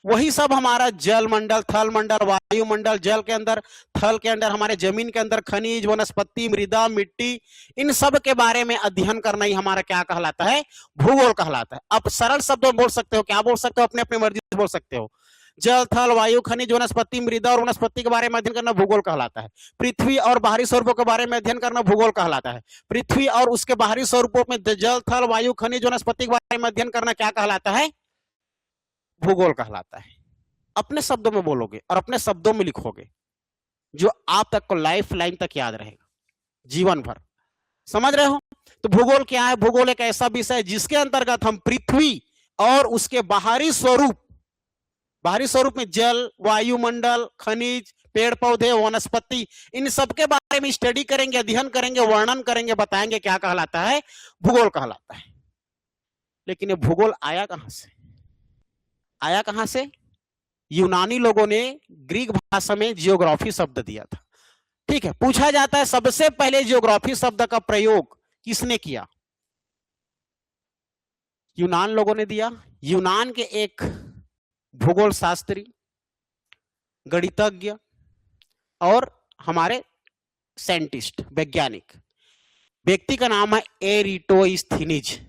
वही सब हमारा जल मंडल, थल मंडल, वायुमंडल, जल के अंदर, थल के अंदर, हमारे जमीन के अंदर खनिज, वनस्पति, मृदा, मिट्टी, इन सब के बारे में अध्ययन करना ही हमारा क्या कहलाता है? भूगोल कहलाता है। अब सरल शब्दों में बोल सकते हो, क्या बोल सकते हो? अपने अपनी मर्जी से बोल सकते हो। जल, थल, वायु, खनिज, वनस्पति, मृदा और वनस्पति के बारे में अध्ययन करना भूगोल कहलाता है। पृथ्वी और बाहरी स्वरूपों के बारे में अध्ययन करना भूगोल कहलाता है। पृथ्वी और उसके बाहरी स्वरूपों में जल, थल, वायु, खनिज, वनस्पति के बारे में अध्ययन करना क्या कहलाता है? भूगोल कहलाता है। अपने शब्दों में बोलोगे और अपने शब्दों में लिखोगे, जो आप तक को लाइफ लाइन तक याद रहेगा, जीवन भर। समझ रहे हो? तो भूगोल क्या है? भूगोल एक ऐसा विषय है जिसके अंतर्गत हम पृथ्वी और उसके बाहरी स्वरूप में जल, वायुमंडल, खनिज, पेड़ पौधे, वनस्पति, इन सब के बारे में स्टडी करेंगे, अध्ययन करेंगे, वर्णन करेंगे, बताएंगे, क्या कहलाता है? भूगोल कहलाता है। लेकिन ये भूगोल आया कहां से? आया कहां से? यूनानी लोगों ने ग्रीक भाषा में जियोग्राफी शब्द दिया था। ठीक है, पूछा जाता है सबसे पहले जियोग्राफी शब्द का प्रयोग किसने किया? यूनान लोगों ने दिया। यूनान के एक भूगोल शास्त्री, गणितज्ञ और हमारे साइंटिस्ट, वैज्ञानिक, व्यक्ति का नाम है एरिटोस्थनीज।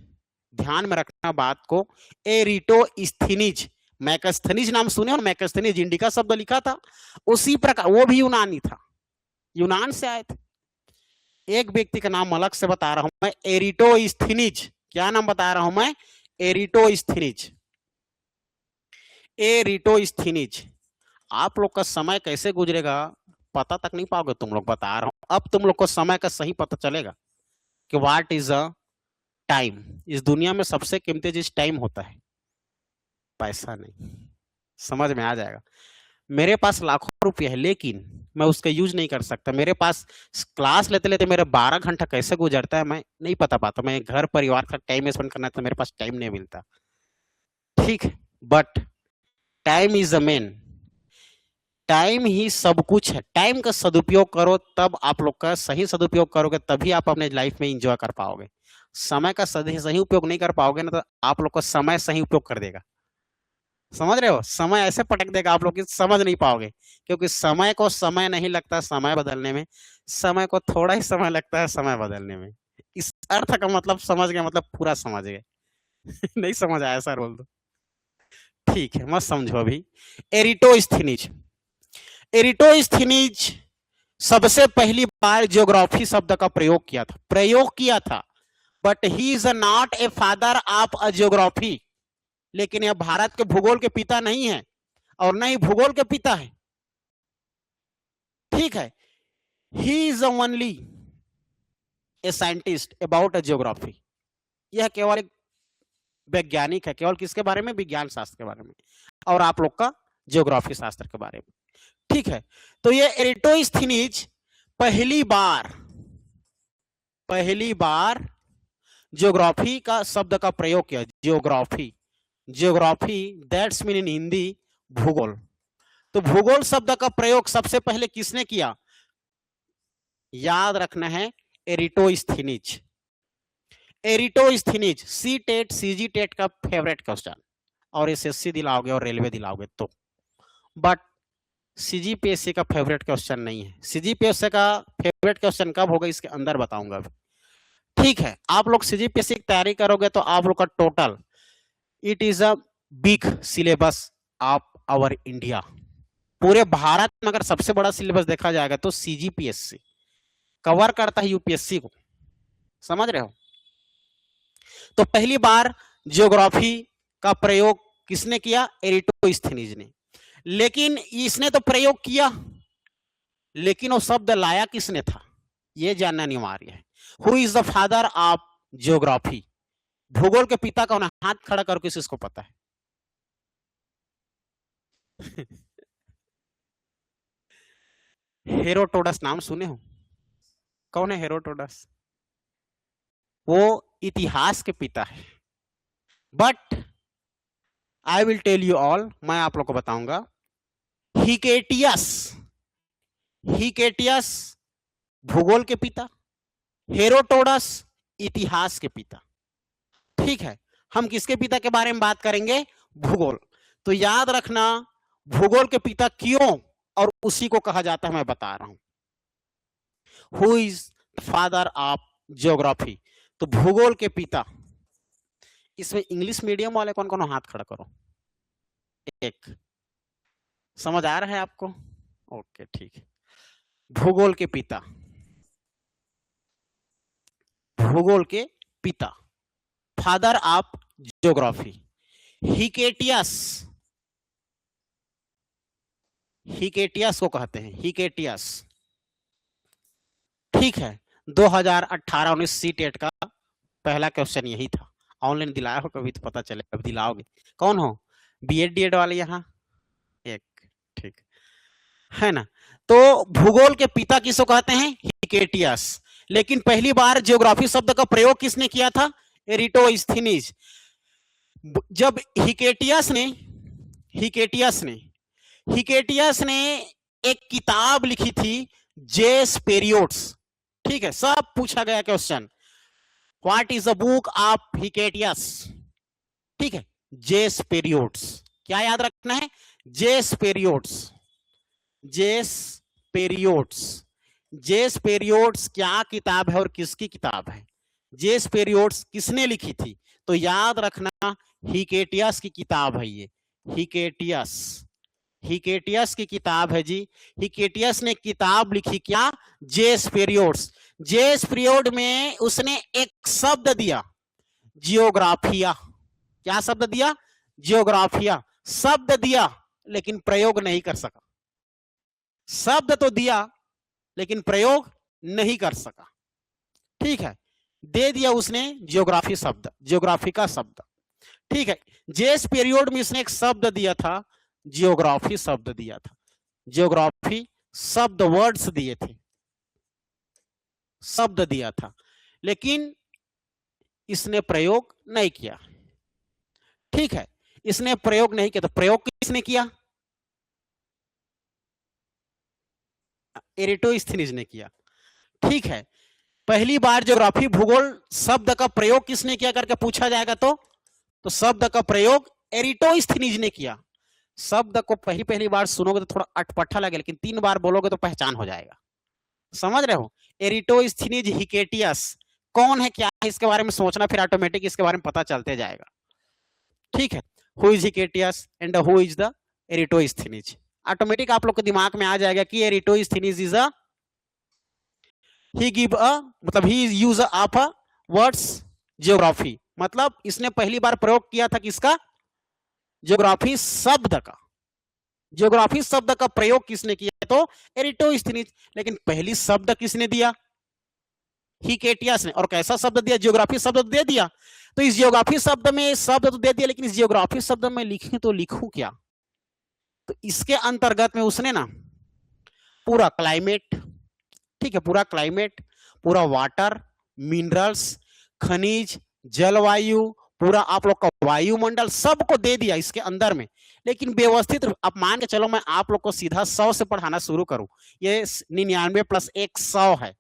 ध्यान में रखना बात को, एरिटोस्थनीज। मैकस्थनीज नाम सुने हो? मैकस्थनीज इंडिका शब्द लिखा था, उसी प्रकार वो भी यूनानी था, यूनान से आए थे। एक व्यक्ति का नाम अलग से बता रहा हूं मैं, एरिटोस्थनीज। क्या नाम बता रहा हूं मैं? एरिटोस्थनीज। एरिटोस्थनीज। आप लोग का समय कैसे गुजरेगा पता तक नहीं पाओगे तुम लोग, बता रहा हूं। अब तुम लोग को समय का सही पता चलेगा कि व्हाट इज अ टाइम। इस दुनिया में सबसे कीमती चीज टाइम होता है, पैसा नहीं। समझ में आ जाएगा? मेरे पास लाखों रुपए है लेकिन मैं उसका यूज नहीं कर सकता। मेरे पास क्लास लेते लेते मेरे 12 घंटा कैसे गुजरता है मैं नहीं पता पाता। मैं घर परिवार का टाइम स्पेंड करना तो मेरे पास टाइम नहीं मिलता। ठीक है, but time is a main. Time ही सब कुछ है। टाइम का सदुपयोग करो, तब आप लोग का सही सदुपयोग करोगे तभी आप अपने लाइफ में एंजॉय कर पाओगे। समय का सही उपयोग नहीं कर पाओगे ना तो आप लोग का समय सही उपयोग कर देगा। समझ रहे हो? समय ऐसे पटक देगा आप लोग की समझ नहीं पाओगे, क्योंकि समय को समय नहीं लगता समय बदलने में, समय को थोड़ा ही समय लगता है समय बदलने में। इस अर्थ का मतलब समझ गए? मतलब पूरा समझ गए? नहीं समझ आया सर बोल दो। ठीक है, मत समझो अभी। एरिटोस्थनीज। एरिटोस्थनीज सबसे पहली बार ज्योग्राफी शब्द का प्रयोग किया था, but he is not a father of a geography. लेकिन यह भारत के भूगोल के पिता नहीं है और न ही भूगोल के पिता है। ठीक है, he is only a scientist about a geography. यह केवल एक वैज्ञानिक है, केवल किसके बारे में? विज्ञान शास्त्र के बारे में, और आप लोग का ज्योग्राफी शास्त्र के बारे में। ठीक है, तो ये एरिटोस्थनीज पहली बार ज्योग्राफी का शब्द का प्रयोग किया। Geography that's mean in Hindi भूगोल। तो भूगोल शब्द का प्रयोग सबसे पहले किसने किया? याद रखना है, एरिटोस्थनीज। एरिटोस्थनीज सी टेट सीजी टेट का फेवरेट क्वेश्चन, और एसएससी दिलाओगे और रेलवे दिलाओगे तो, बट सीजीपीएससी का फेवरेट क्वेश्चन नहीं है। सीजीपीएससी का फेवरेट क्वेश्चन कब होगा इसके अंदर बताऊंगा अभी। ठीक है, आप लोग सीजीपीएससी की तैयारी करोगे तो आप लोग का total it is a big syllabus of our India. पूरे भारत में अगर सबसे बड़ा सिलेबस देखा जाएगा तो सीजीपीएससी कवर करता है यूपीएससी को। समझ रहे हो? तो पहली बार ज्योग्राफी का प्रयोग किसने किया? एरिटोस्थनीज ने। लेकिन इसने तो प्रयोग किया, लेकिन वो शब्द लाया किसने था ये जानना अनिवार्य है। Who is the father of geography? भूगोल के पिता कौन है? हाथ खड़ा करो किसी को पता है। हेरोडोटस नाम सुने हो? कौन है हेरोडोटस? वो इतिहास के पिता है। But I will tell you all, मैं आप लोग को बताऊंगा। हिकेटियस, हिकेटियस भूगोल के पिता, हेरोडोटस इतिहास के पिता। ठीक है, हम किसके पिता के बारे में बात करेंगे? भूगोल। तो याद रखना, भूगोल के पिता क्यों और उसी को कहा जाता है मैं बता रहा हूं। Who is the father of geography? तो भूगोल के पिता। इसमें इंग्लिश मीडियम वाले कौन कौन? हाथ खड़ा करो। एक समझ आ रहा है आपको? ओके ठीक है। भूगोल के पिता, भूगोल के पिता, father of geography, Hecataeus. Hecataeus को कहते हैं, हिकेटियस। ठीक है, 2018-19 सीटेट का पहला क्वेश्चन यही था। ऑनलाइन दिलाया हो कभी तो पता चले, कभी दिलाओगे। कौन हो बीएड डीएड वाले यहाँ? एक, ठीक है ना। तो भूगोल के पिता किसको कहते हैं? हिकेटियस। लेकिन पहली बार ज्योग्राफी शब्द का प्रयोग किसने किया था? एरिटोस्थीनिज। जब हिकेटियस ने एक किताब लिखी थी, जेस पेरियोड्स। ठीक है, सब पूछा गया question, what is the book of Hecataeus? ठीक है, जेस पेरियोड्स। क्या याद रखना है? जेस पेरियोड्स, जेस पेरियोड्स। जेस पेरियोड्स क्या किताब है और किसकी किताब है? जेस पेरियोड्स किसने लिखी थी? तो याद रखना, हिकेटियस की किताब है ये। हिकेटियस, हिकेटियस की किताब है जी। हिकेटियस ने किताब लिखी क्या? जेस पेरियोड्स। जेस पीरियड में उसने एक शब्द दिया, जियोग्राफिया। क्या शब्द दिया? जियोग्राफिया। शब्द दिया लेकिन प्रयोग नहीं कर सका। शब्द तो दिया लेकिन प्रयोग नहीं कर सका। ठीक है, दे दिया उसने जियोग्राफी शब्द, जियोग्राफी का शब्द। ठीक है, जेस पीरियड में इसने एक शब्द दिया था, जियोग्राफी शब्द दिया था। जियोग्राफी शब्द, वर्ड्स दिए थे, शब्द दिया था, लेकिन इसने प्रयोग नहीं किया। ठीक है, इसने प्रयोग नहीं किया। तो प्रयोग किसने किया? एरिटोस्थीनिज ने किया। ठीक है, पहली बार ज्योग्राफी भूगोल शब्द का प्रयोग किसने किया करके पूछा जाएगा तो शब्द का प्रयोग एरिटोस्थीनिज ने किया। शब्द को पहली बार सुनोगे तो थोड़ा अटपटा लगे, लेकिन 3 बार बोलोगे तो पहचान हो जाएगा। समझ रहे हो? एरिटोस्थीनिज, हिकेटियस कौन है, क्या है, इसके बारे में सोचना, फिर ऑटोमेटिक इसके बारे में पता चलते जाएगा। ठीक है, who is Hecataeus and who is the Eratosthenes. Automatic आप लोग के दिमाग में आ जाएगा कि एरिटोस्थीनिज is a, he give a, मतलब he is use of a words geography. मतलब इसने पहली बार प्रयोग किया था किसका? ज्योग्राफी शब्द का। ज्योग्राफी शब्द का प्रयोग किसने किया? तो एरिटोस्थीनिज। लेकिन पहली शब्द किसने दिया? हिकेटियस ने। और कैसा शब्द दिया? ज्योग्राफी शब्द दे दिया। तो इस ज्योग्राफी शब्द में शब्द तो दे दिया, लेकिन इस ज्योग्राफी शब्द में लिखूं तो लिखूं क्या? तो इसके अंतर्गत में उसने ना पूरा क्लाइमेट, ठीक है, पूरा क्लाइमेट, पूरा वाटर, मिनरल्स, खनिज, जलवायु, पूरा आप लोग का वायुमंडल सबको दे दिया इसके अंदर में। लेकिन व्यवस्थित, अब मान के चलो मैं आप लोग को सीधा 100 से पढ़ाना शुरू करूं, ये 99 + 1 100 है,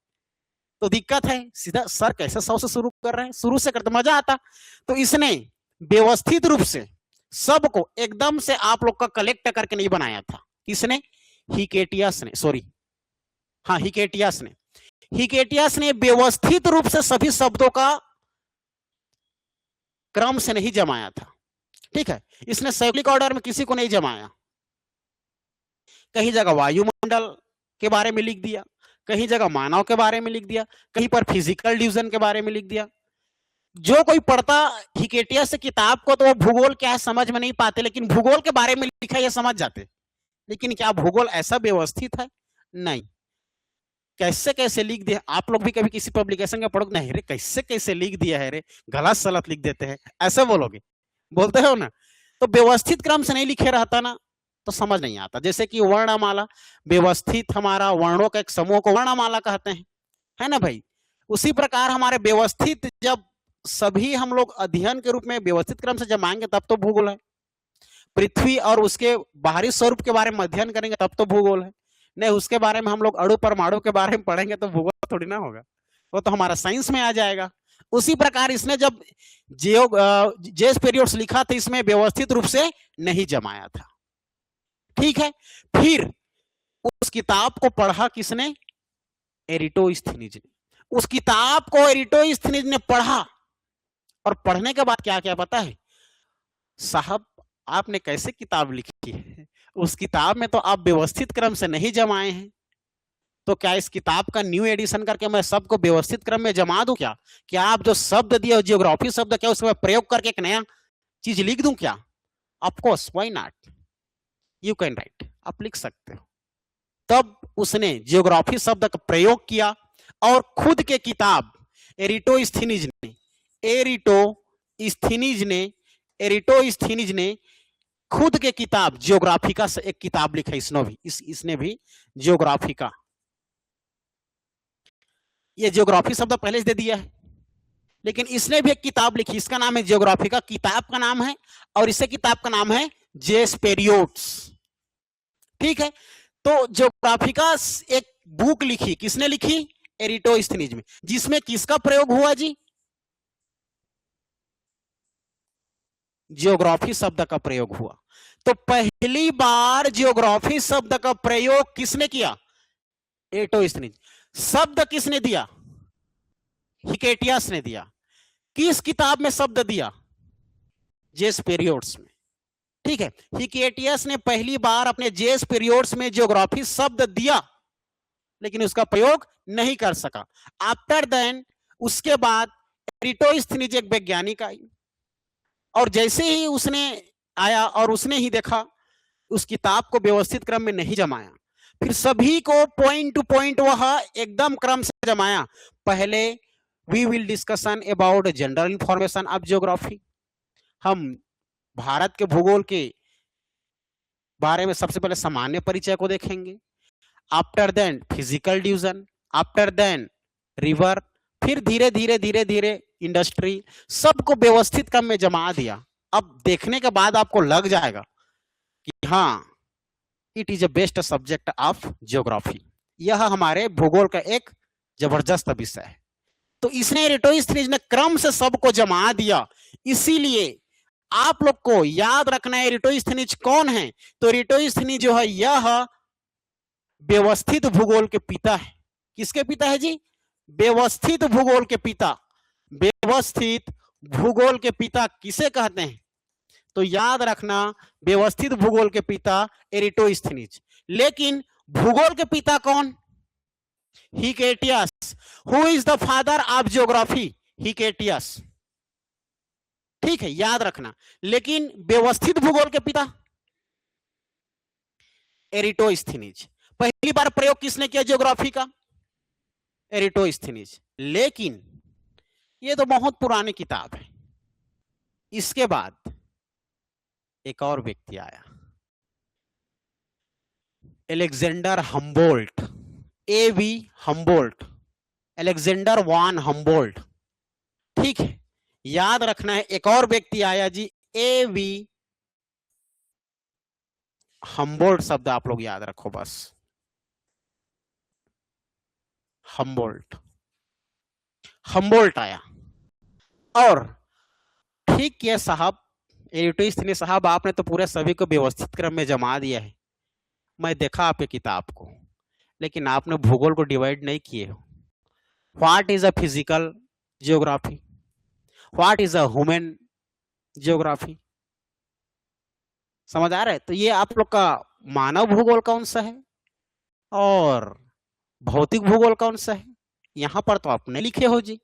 तो दिक्कत है। सीधा सर कैसे 100 से शुरू कर रहे हैं? शुरू से करते मजा आता। तो इसने व्यवस्थित रूप से सबको एकदम से आप लोग का कलेक्ट करके नहीं बनाया था। किसने? हिकेटियस ने, सॉरी, हाँ हिकेटियस ने। हिकेटियस ने व्यवस्थित रूप से सभी शब्दों का क्रम से नहीं जमाया था। ठीक है, इसने साइक्लिक ऑर्डर में किसी को नहीं जमाया। कहीं जगह वायुमंडल के बारे में लिख दिया, कहीं जगह मानव के बारे में लिख दिया, कहीं पर फिजिकल डिवीजन के बारे में लिख दिया। जो कोई पढ़ता हिकेटियस से किताब को तो वो भूगोल क्या है समझ में नहीं पाते, लेकिन भूगोल के बारे में लिखा है ये समझ जाते। लेकिन क्या भूगोल ऐसा व्यवस्थित है? नहीं। कैसे कैसे लिख दिया। आप लोग भी कभी किसी पब्लिकेशन का पढ़ोगे, नहीं रे कैसे कैसे लिख दिया है रे, गलत सलत लिख देते हैं, ऐसे बोलोगे, बोलते हो ना। तो व्यवस्थित क्रम से नहीं लिखे रहता ना तो समझ नहीं आता। जैसे कि वर्णमाला, व्यवस्थित हमारा वर्णों का एक समूह को वर्णमाला कहते हैं, है ना भाई। उसी प्रकार हमारे व्यवस्थित जब सभी हम लोग अध्ययन के रूप में व्यवस्थित क्रम से जमाएंगे तब तो भूगोल है। पृथ्वी और उसके बाहरी स्वरूप के बारे में अध्ययन करेंगे तब तो भूगोल है। नहीं उसके बारे में हम लोग अणु परमाणु के बारे में पढ़ेंगे तो भूगोल थोड़ी ना होगा, वो तो हमारा साइंस में आ जाएगा। उसी प्रकार इसने जब जेस पीरियड्स लिखा था इसमें व्यवस्थित रूप से नहीं जमाया था। ठीक है, फिर उस किताब को पढ़ा किसने, एरिटोस्थनीज ने। उस किताब को एरिटोस्थनीज ने पढ़ा और पढ़ने के बाद क्या क्या पता है साहब, आपने कैसे किताब लिखी है, उस किताब में तो आप व्यवस्थित क्रम से नहीं जमाए हैं, तो क्या इस किताब का न्यू एडिशन करके मैं सबको व्यवस्थित क्रम में जमा दूं क्या? क्या आप जो शब्द दिए जियोग्राफी शब्द क्या उसमें प्रयोग करके एक नया चीज लिख दूं क्या? Of course, why not, you can write, आप लिख सकते हो। तब उसने जियोग्राफी शब्द का प्रयोग किया और खुद के किताब एरिटोस्थनीज ने खुद के किताब जियोग्राफी का एक किताब लिखा। इसने भी जियोग्राफी का, ये जियोग्राफी शब्द पहले से दे दिया है, लेकिन इसने भी एक किताब लिखी, इसका नाम है जियोग्राफी का, किताब का नाम है, और इसे किताब का नाम है जेस पीरियड्स। ठीक है, तो जियोग्राफी का एक बुक लिखी, किसने लिखी, एरिटोस्थनीज में, जिसमें किसका प्रयोग हुआ जी, जियोग्राफी शब्द का प्रयोग हुआ। तो पहली बार जियोग्राफी शब्द का प्रयोग किसने किया, एरिटोस्थनीज। शब्द किसने दिया, हिकेटियस ने दिया। किस किताब में शब्द दिया, जेस पीरियड्स में। ठीक है, हिकेटियस ने पहली बार अपने जेस पीरियड्स में जियोग्राफी शब्द दिया, लेकिन उसका प्रयोग नहीं कर सका। आफ्टर देन उसके बाद एरिटोस्थनीज एक वैज्ञानिक आई, और जैसे ही उसने आया और उसने ही देखा उस किताब को व्यवस्थित क्रम में नहीं जमाया, फिर सभी को पॉइंट टू पॉइंट वह एकदम क्रम से जमाया। पहले we will discussion about general information of geography, हम भारत के भूगोल के बारे में सबसे पहले सामान्य परिचय को देखेंगे। After then physical division, after then river, फिर धीरे धीरे धीरे धीरे इंडस्ट्री, सबको व्यवस्थित क्रम में जमा दिया। अब देखने के बाद आपको लग जाएगा कि हाँ it is a best subject of geography, यह हमारे भूगोल का एक जबरदस्त विषय है। तो इसने एरिटोस्थनीज ने क्रम से सबको जमा दिया। इसीलिए आप लोग को याद रखना है एरिटोस्थनीज कौन है। तो एरिटोस्थनीज जो है यह व्यवस्थित भूगोल के पिता है। किसके पिता है जी, व्यवस्थित भूगोल के पिता। व्यवस्थित भूगोल के पिता किसे कहते हैं, तो याद रखना व्यवस्थित भूगोल के पिता एरिटोस्थनीज। लेकिन भूगोल के पिता कौन, Hecataeus. Who is the father of geography, Hecataeus. ठीक है, याद रखना। लेकिन व्यवस्थित भूगोल के पिता एरिटोस्थनीज। पहली बार प्रयोग किसने किया जियोग्राफी का, एरिटोस्थनीज। लेकिन ये तो बहुत पुरानी किताब है। इसके बाद एक और व्यक्ति आया, अलेक्जेंडर हम्बोल्ट, एवी हम्बोल्ट, अलेक्जेंडर वान हम्बोल्ट। ठीक है, याद रखना है एक और व्यक्ति आया जी, एवी हम्बोल्ट। शब्द आप लोग याद रखो बस, हम्बोल्ट। हम्बोल्ट आया और ठीक किया साहब, एरिटोस्थनीज साहब आपने तो पूरे सभी को व्यवस्थित क्रम में जमा दिया है। मैं देखा आपकी किताब को, लेकिन आपने भूगोल को डिवाइड नहीं किए हो। What is a physical geography, what is a human geography, समझ आ रहा है। तो ये आप लोग का मानव भूगोल कौन सा है और भौतिक भूगोल कौन सा है, यहां पर तो आपने लिखे हो जी।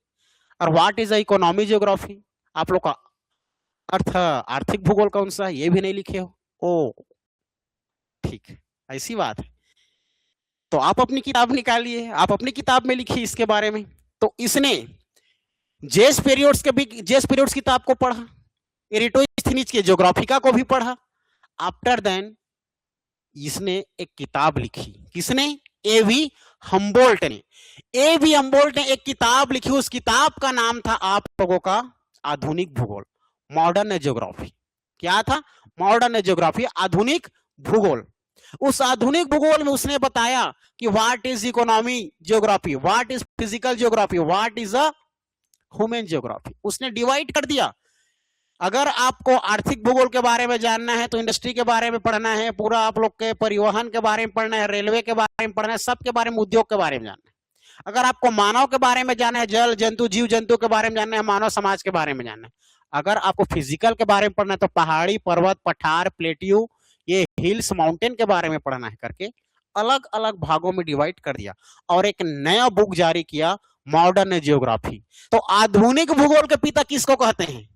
और what is a economy geography, आप लोग का आर्थिक भूगोल कौन सा है, ये भी नहीं लिखे हो। ओ ठीक है, ऐसी बात है। तो आप अपनी किताब निकालिए, आप अपनी किताब में लिखिए इसके बारे में। तो इसने जेस पीरियड्स किताब को पढ़ा, एरिस्टोस्थेनीज के ज्योग्राफिका को भी पढ़ा। आफ्टर देन इसने एक किताब लिखी। किसने? एवी हम्बोल्ट ने। एवी हम्बोल्ट ने एक किताब लिखी, उस किताब का नाम था आप लोगों का आधुनिक भूगोल, मॉडर्न ज्योग्राफी। क्या था? मॉडर्न ज्योग्राफी, आधुनिक भूगोल। उस आधुनिक भूगोल में उसने बताया कि what is economy geography, what is physical geography, what is a human geography. उसने डिवाइड कर दिया। अगर आपको आर्थिक भूगोल के बारे में जानना है तो इंडस्ट्री के बारे में पढ़ना है, पूरा आप लोग के परिवहन के बारे में पढ़ना है, रेलवे के बारे में पढ़ना है, सबके बारे में, उद्योग के बारे में जानना है। अगर आपको मानव के बारे में जानना है, जल जंतु जीव जंतु के बारे में जानना है, मानव समाज के बारे में जानना है। अगर आपको फिजिकल के बारे में पढ़ना है तो पहाड़ी, पर्वत, पठार, प्लेट्यू, ये हिल्स, माउंटेन के बारे में पढ़ना है करके अलग अलग भागों में डिवाइड कर दिया और एक नया बुक जारी किया, मॉडर्न ज्योग्राफी। तो आधुनिक भूगोल के पिता किसको कहते हैं?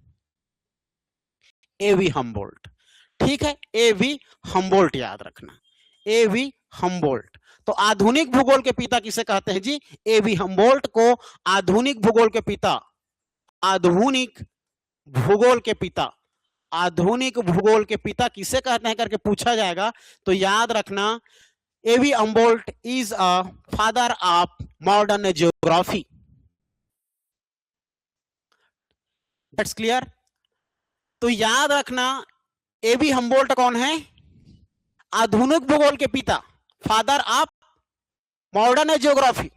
एवी हम्बोल्ट। ठीक है, एवी हम्बोल्ट याद रखना, एवी हम्बोल्ट। तो आधुनिक भूगोल के पिता किसे कहते हैं जी? एवी हम्बोल्ट को आधुनिक भूगोल के पिता, आधुनिक भूगोल के पिता, आधुनिक भूगोल के पिता किसे कहते हैं करके पूछा जाएगा तो याद रखना, A V Humboldt is a father of modern geography. That's clear? तो याद रखना, एवी हम्बोल्ट कौन है? आधुनिक भूगोल के पिता, फादर ऑफ मॉडर्न ज्योग्राफी।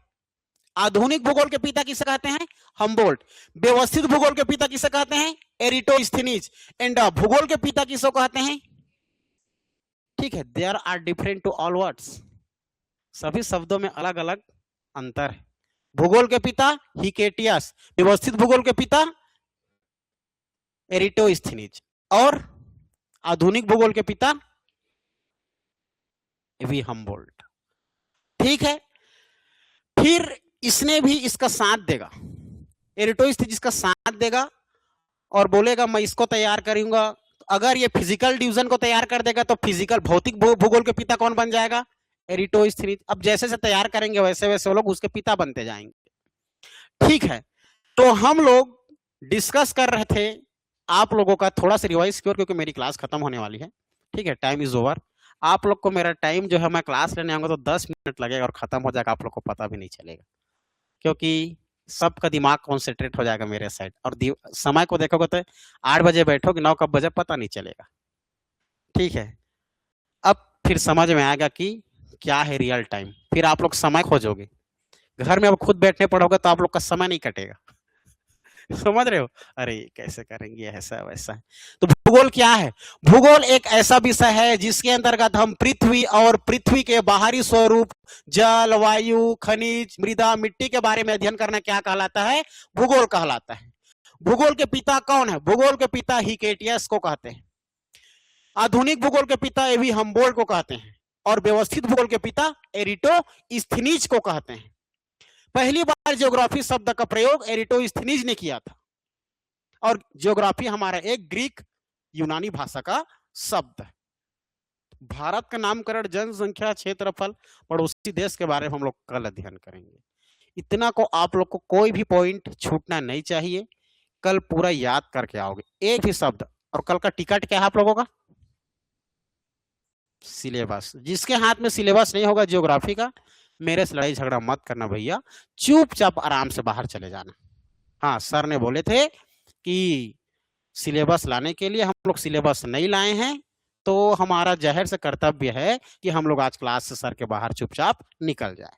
आधुनिक भूगोल के पिता किसे कहते हैं? हम्बोल्ट। व्यवस्थित भूगोल के पिता किसे कहते हैं? एरिस्टोस्थेनीज। एंड भूगोल के पिता किसको कहते हैं? ठीक है, there are different to all words, सभी शब्दों में अलग अलग अंतर है। भूगोल के पिता हिकेटियस, व्यवस्थित भूगोल के पिता एरिस्टोस्थेनीज, और आधुनिक भूगोल के पिता एवी हम्बोल्ट। ठीक है, फिर इसने भी इसका साथ देगा, एरिस्टोस्थेनीज का साथ देगा और बोलेगा मैं इसको तैयार करूंगा। अगर ये फिजिकल डिवीजन को तैयार कर देगा तो फिजिकल भौतिक भूगोल के पिता कौन बन जाएगा? एरिस्टोस्थेनीज। अब जैसे से तैयार करेंगे वैसे वैसे वो लोग उसके पिता बनते जाएंगे। ठीक है, तो हम लोग डिस्कस कर रहे थे, आप लोगों का थोड़ा सा रिवाइज किया क्योंकि मेरी क्लास खत्म होने वाली है। ठीक है, टाइम इज ओवर। आप लोग को मेरा टाइम जो है, मैं क्लास लेने आऊंगा तो 10 मिनट लगेगा और खत्म हो जाएगा, आप लोग को पता भी नहीं चलेगा क्योंकि सबका दिमाग कॉन्सेंट्रेट हो जाएगा मेरे साइड। और समय को देखोगे तो 8 बजे बैठोगे, 9 कब बजे पता नहीं चलेगा। ठीक है, अब फिर समझ में आएगा कि क्या है रियल टाइम, फिर आप लोग समय खोजोगे। घर में अब खुद बैठने पड़ोगे तो आप लोग का समय नहीं कटेगा। समझ रहे हो? अरे कैसे करेंगे, ऐसा वैसा। तो भूगोल क्या है? भूगोल एक ऐसा विषय है जिसके अंतर्गत हम पृथ्वी और पृथ्वी के बाहरी स्वरूप, जल, वायु, खनिज, मृदा, मिट्टी के बारे में अध्ययन करना क्या कहलाता है? भूगोल कहलाता है। भूगोल के पिता कौन है? भूगोल के पिता हिकेटियस को कहते हैं। आधुनिक भूगोल के पिता एवी हम्बोल्ट को कहते हैं और व्यवस्थित भूगोल के पिता एरिस्टोस्थेनीज को कहते हैं। पहली बार ज्योग्राफी शब्द का प्रयोग एरिस्टोस्थेनीज ने किया था और ज्योग्राफी हमारा एक ग्रीक यूनानी भाषा का शब्द है। भारत का नामकरण, जनसंख्या, क्षेत्रफल, पड़ोसी देश के बारे में हम लोग कल अध्ययन करेंगे। इतना को आप लोग को कोई भी पॉइंट छूटना नहीं चाहिए, कल पूरा याद करके आओगे एक ही शब्द। और कल का टिकट क्या है आप लोगों का? सिलेबस। जिसके हाथ में सिलेबस नहीं होगा ज्योग्राफी का, मेरे से लड़ाई झगड़ा मत करना भैया, चुपचाप आराम से बाहर चले जाना। हाँ, सर ने बोले थे कि सिलेबस लाने के लिए, हम लोग सिलेबस नहीं लाए हैं, तो हमारा जाहिर से कर्तव्य है कि हम लोग आज क्लास से सर के बाहर चुपचाप निकल जाए।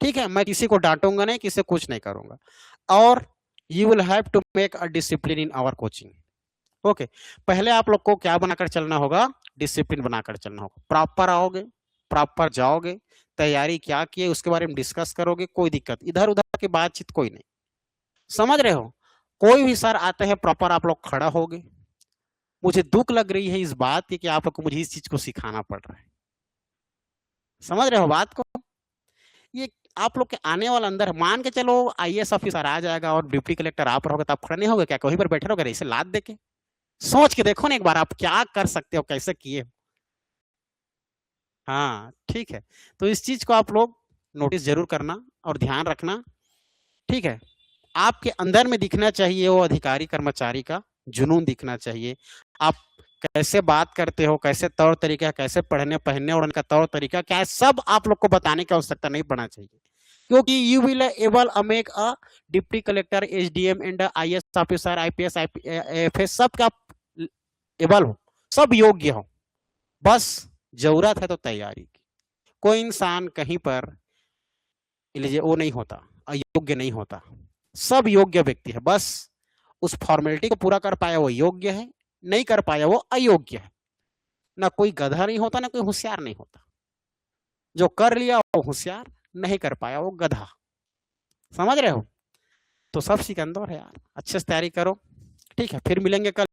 ठीक है, मैं किसी को डांटूंगा नहीं, किसी कुछ नहीं करूंगा। और you will have to make a discipline in our coaching. Okay, पहले आप लोग को क्या बनाकर चलना होगा? डिसिप्लिन बनाकर चलना होगा। प्रॉपर आओगे, प्रॉपर जाओगे, तैयारी क्या की है उसके बारे में डिस्कस करोगे, कोई दिक्कत इधर उधर की बातचीत कोई नहीं। समझ रहे हो? कोई भी सर आते हैं प्रॉपर आप लोग खड़ा होगे। मुझे दुख लग रही है इस बात की कि आप लोग को मुझे इस चीज को सिखाना पड़ रहा है। समझ रहे हो बात को? ये आप लोग के आने वाला अंदर, मान के चलो IAS ऑफिसर आ जाएगा और डिप्टी कलेक्टर आप रहोगे तो आप खड़े नहीं होगे क्या? कहीं पर बैठे रहोगे ऐसे लाद देके? सोच के देखो ना एक बार, आप क्या कर सकते हो, कैसे किए। हाँ ठीक है, तो इस चीज को आप लोग नोटिस जरूर करना और ध्यान रखना। ठीक है, आपके अंदर में दिखना चाहिए वो अधिकारी कर्मचारी का जुनून दिखना चाहिए। आप कैसे बात करते हो, कैसे तौर तरीका, कैसे पढ़ने पहनने ओढ़ने का तौर तरीका क्या है, सब आप लोग को बताने की आवश्यकता नहीं पड़ना चाहिए, क्योंकि you will able make a deputy collector, SDM and IAS officer, IPS, IPS सब का एबल हो, सब योग्य हो, बस जरूरत है तो तैयारी की। कोई इंसान कहीं पर वो नहीं होता, अयोग्य नहीं होता, सब योग्य व्यक्ति है, बस उस फॉर्मेलिटी को पूरा कर पाया वो योग्य है, नहीं कर पाया वो अयोग्य है। ना कोई गधा नहीं होता, ना कोई होशियार नहीं होता, जो कर लिया वो होशियार, नहीं कर पाया वो गधा। समझ रहे हो? तो सब सिकंदर है यार, अच्छे से तैयारी करो। ठीक है, फिर मिलेंगे कल।